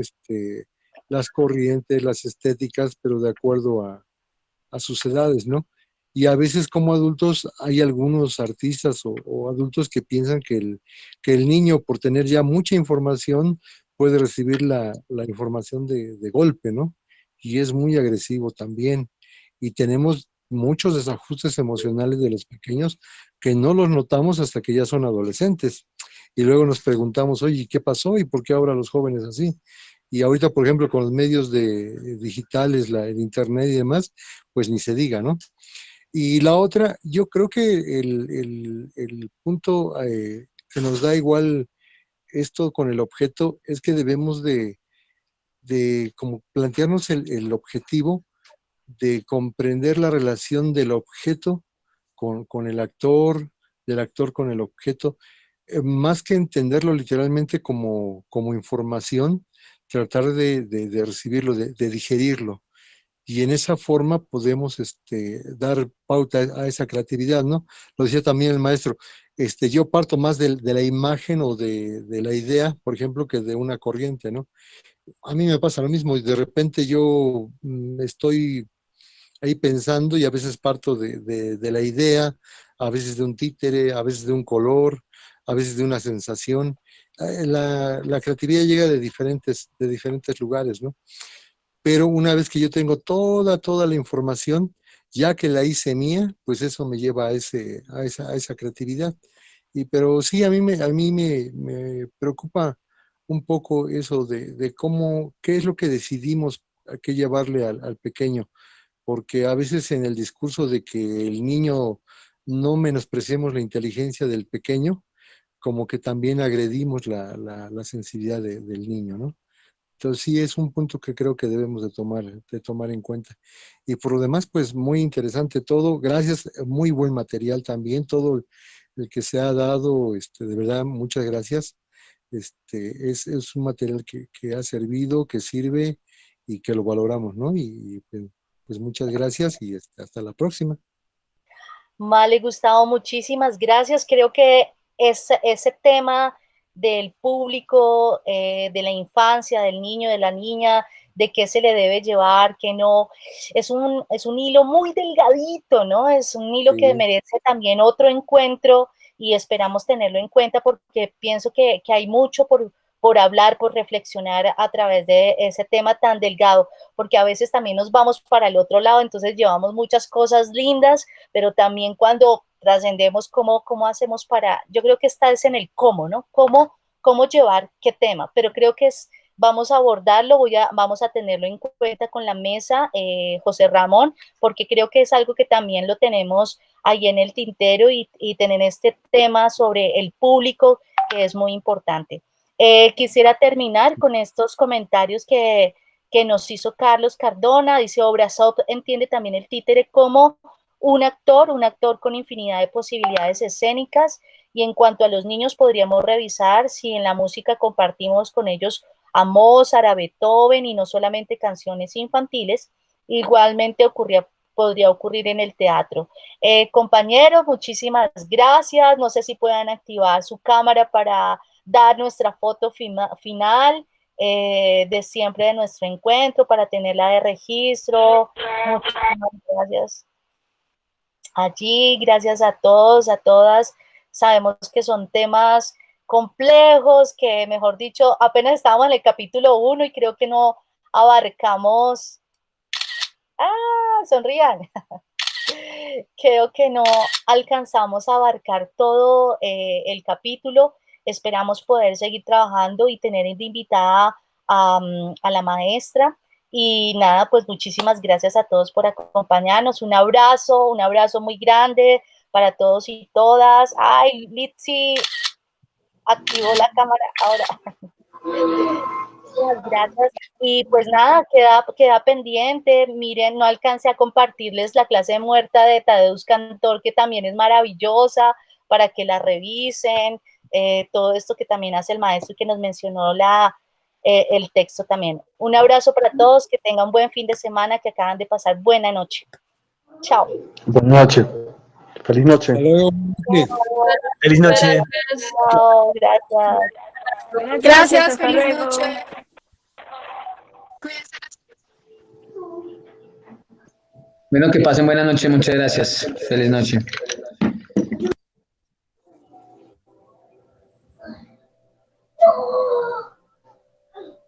las corrientes, las estéticas, pero de acuerdo a sus edades, ¿no? Y a veces como adultos hay algunos artistas o adultos que piensan que el niño, por tener ya mucha información, puede recibir la información de golpe, ¿no? Y es muy agresivo también. Y tenemos muchos desajustes emocionales de los pequeños que no los notamos hasta que ya son adolescentes. Y luego nos preguntamos, oye, ¿qué pasó? ¿Y por qué ahora los jóvenes así? Y ahorita, por ejemplo, con los medios digitales, el internet y demás, pues ni se diga, ¿no? Y la otra, yo creo que el punto que nos da igual esto con el objeto es que debemos de como plantearnos el objetivo de comprender la relación del objeto con el actor, del actor con el objeto, más que entenderlo literalmente como información, tratar de recibirlo, de digerirlo. Y en esa forma podemos dar pauta a esa creatividad, ¿no? Lo decía también el maestro, yo parto más de la imagen o de la idea, por ejemplo, que de una corriente, ¿no? A mí me pasa lo mismo, y de repente yo estoy ahí pensando y a veces parto de la idea, a veces de un títere, a veces de un color, a veces de una sensación. La creatividad llega de diferentes lugares, ¿no? Pero una vez que yo tengo toda la información, ya que la hice mía, pues eso me lleva a esa creatividad. Pero sí, me preocupa un poco eso de cómo, qué es lo que decidimos a qué llevarle al pequeño, porque a veces en el discurso de que el niño no menospreciemos la inteligencia del pequeño, como que también agredimos la sensibilidad del niño, ¿no? Entonces sí es un punto que creo que debemos de tomar en cuenta. Y por lo demás, pues muy interesante todo. Gracias, muy buen material también, todo el que se ha dado, de verdad, muchas gracias. Es un material que ha servido, que sirve y que lo valoramos, ¿no? Y pues muchas gracias y hasta la próxima. Vale, Gustavo, muchísimas gracias. Creo que ese tema del público, de la infancia, del niño, de la niña, de qué se le debe llevar, qué no, es un hilo muy delgadito, ¿no? Es un hilo que merece también otro encuentro y esperamos tenerlo en cuenta porque pienso que hay mucho por hablar, por reflexionar a través de ese tema tan delgado, porque a veces también nos vamos para el otro lado, entonces llevamos muchas cosas lindas, pero también cuando trascendemos cómo hacemos para, yo creo que está es en el cómo, ¿no? Cómo llevar qué tema, pero creo que vamos a abordarlo, vamos a tenerlo en cuenta con la mesa, José Ramón, porque creo que es algo que también lo tenemos ahí en el tintero y tener este tema sobre el público que es muy importante. Quisiera terminar con estos comentarios que nos hizo Carlos Cardona. Dice, Obrazov entiende también el títere como un actor con infinidad de posibilidades escénicas, y en cuanto a los niños podríamos revisar si en la música compartimos con ellos a Mozart, a Beethoven y no solamente canciones infantiles. Igualmente podría ocurrir en el teatro. Compañeros, muchísimas gracias. No sé si puedan activar su cámara para dar nuestra foto final de siempre de nuestro encuentro, para tenerla de registro. Muchísimas gracias. Allí, gracias a todos, a todas. Sabemos que son temas complejos, que mejor dicho, apenas estábamos en el capítulo 1 y creo que no abarcamos. Sonrían. Creo que no alcanzamos a abarcar todo el capítulo. Esperamos poder seguir trabajando y tener de invitada a la maestra. Y nada, pues muchísimas gracias a todos por acompañarnos. Un abrazo muy grande para todos y todas. Ay, Litsi activó la cámara ahora. Muchas gracias. Y pues nada, queda pendiente. Miren, no alcancé a compartirles la clase muerta de Tadeusz Kantor, que también es maravillosa, para que la revisen. Todo esto que también hace el maestro y que nos mencionó el texto también. Un abrazo para todos, que tengan un buen fin de semana, que acaban de pasar buena noche. Chao. Buenas noches. Feliz noche. Hasta luego. Feliz noche. Chao, gracias. Gracias, hasta feliz luego. noche. Cuídense. Bueno, que pasen buena noche, muchas gracias. Feliz noche.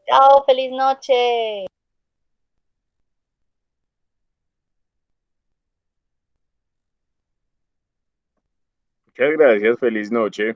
Chao, feliz noche. Muchas gracias, feliz noche.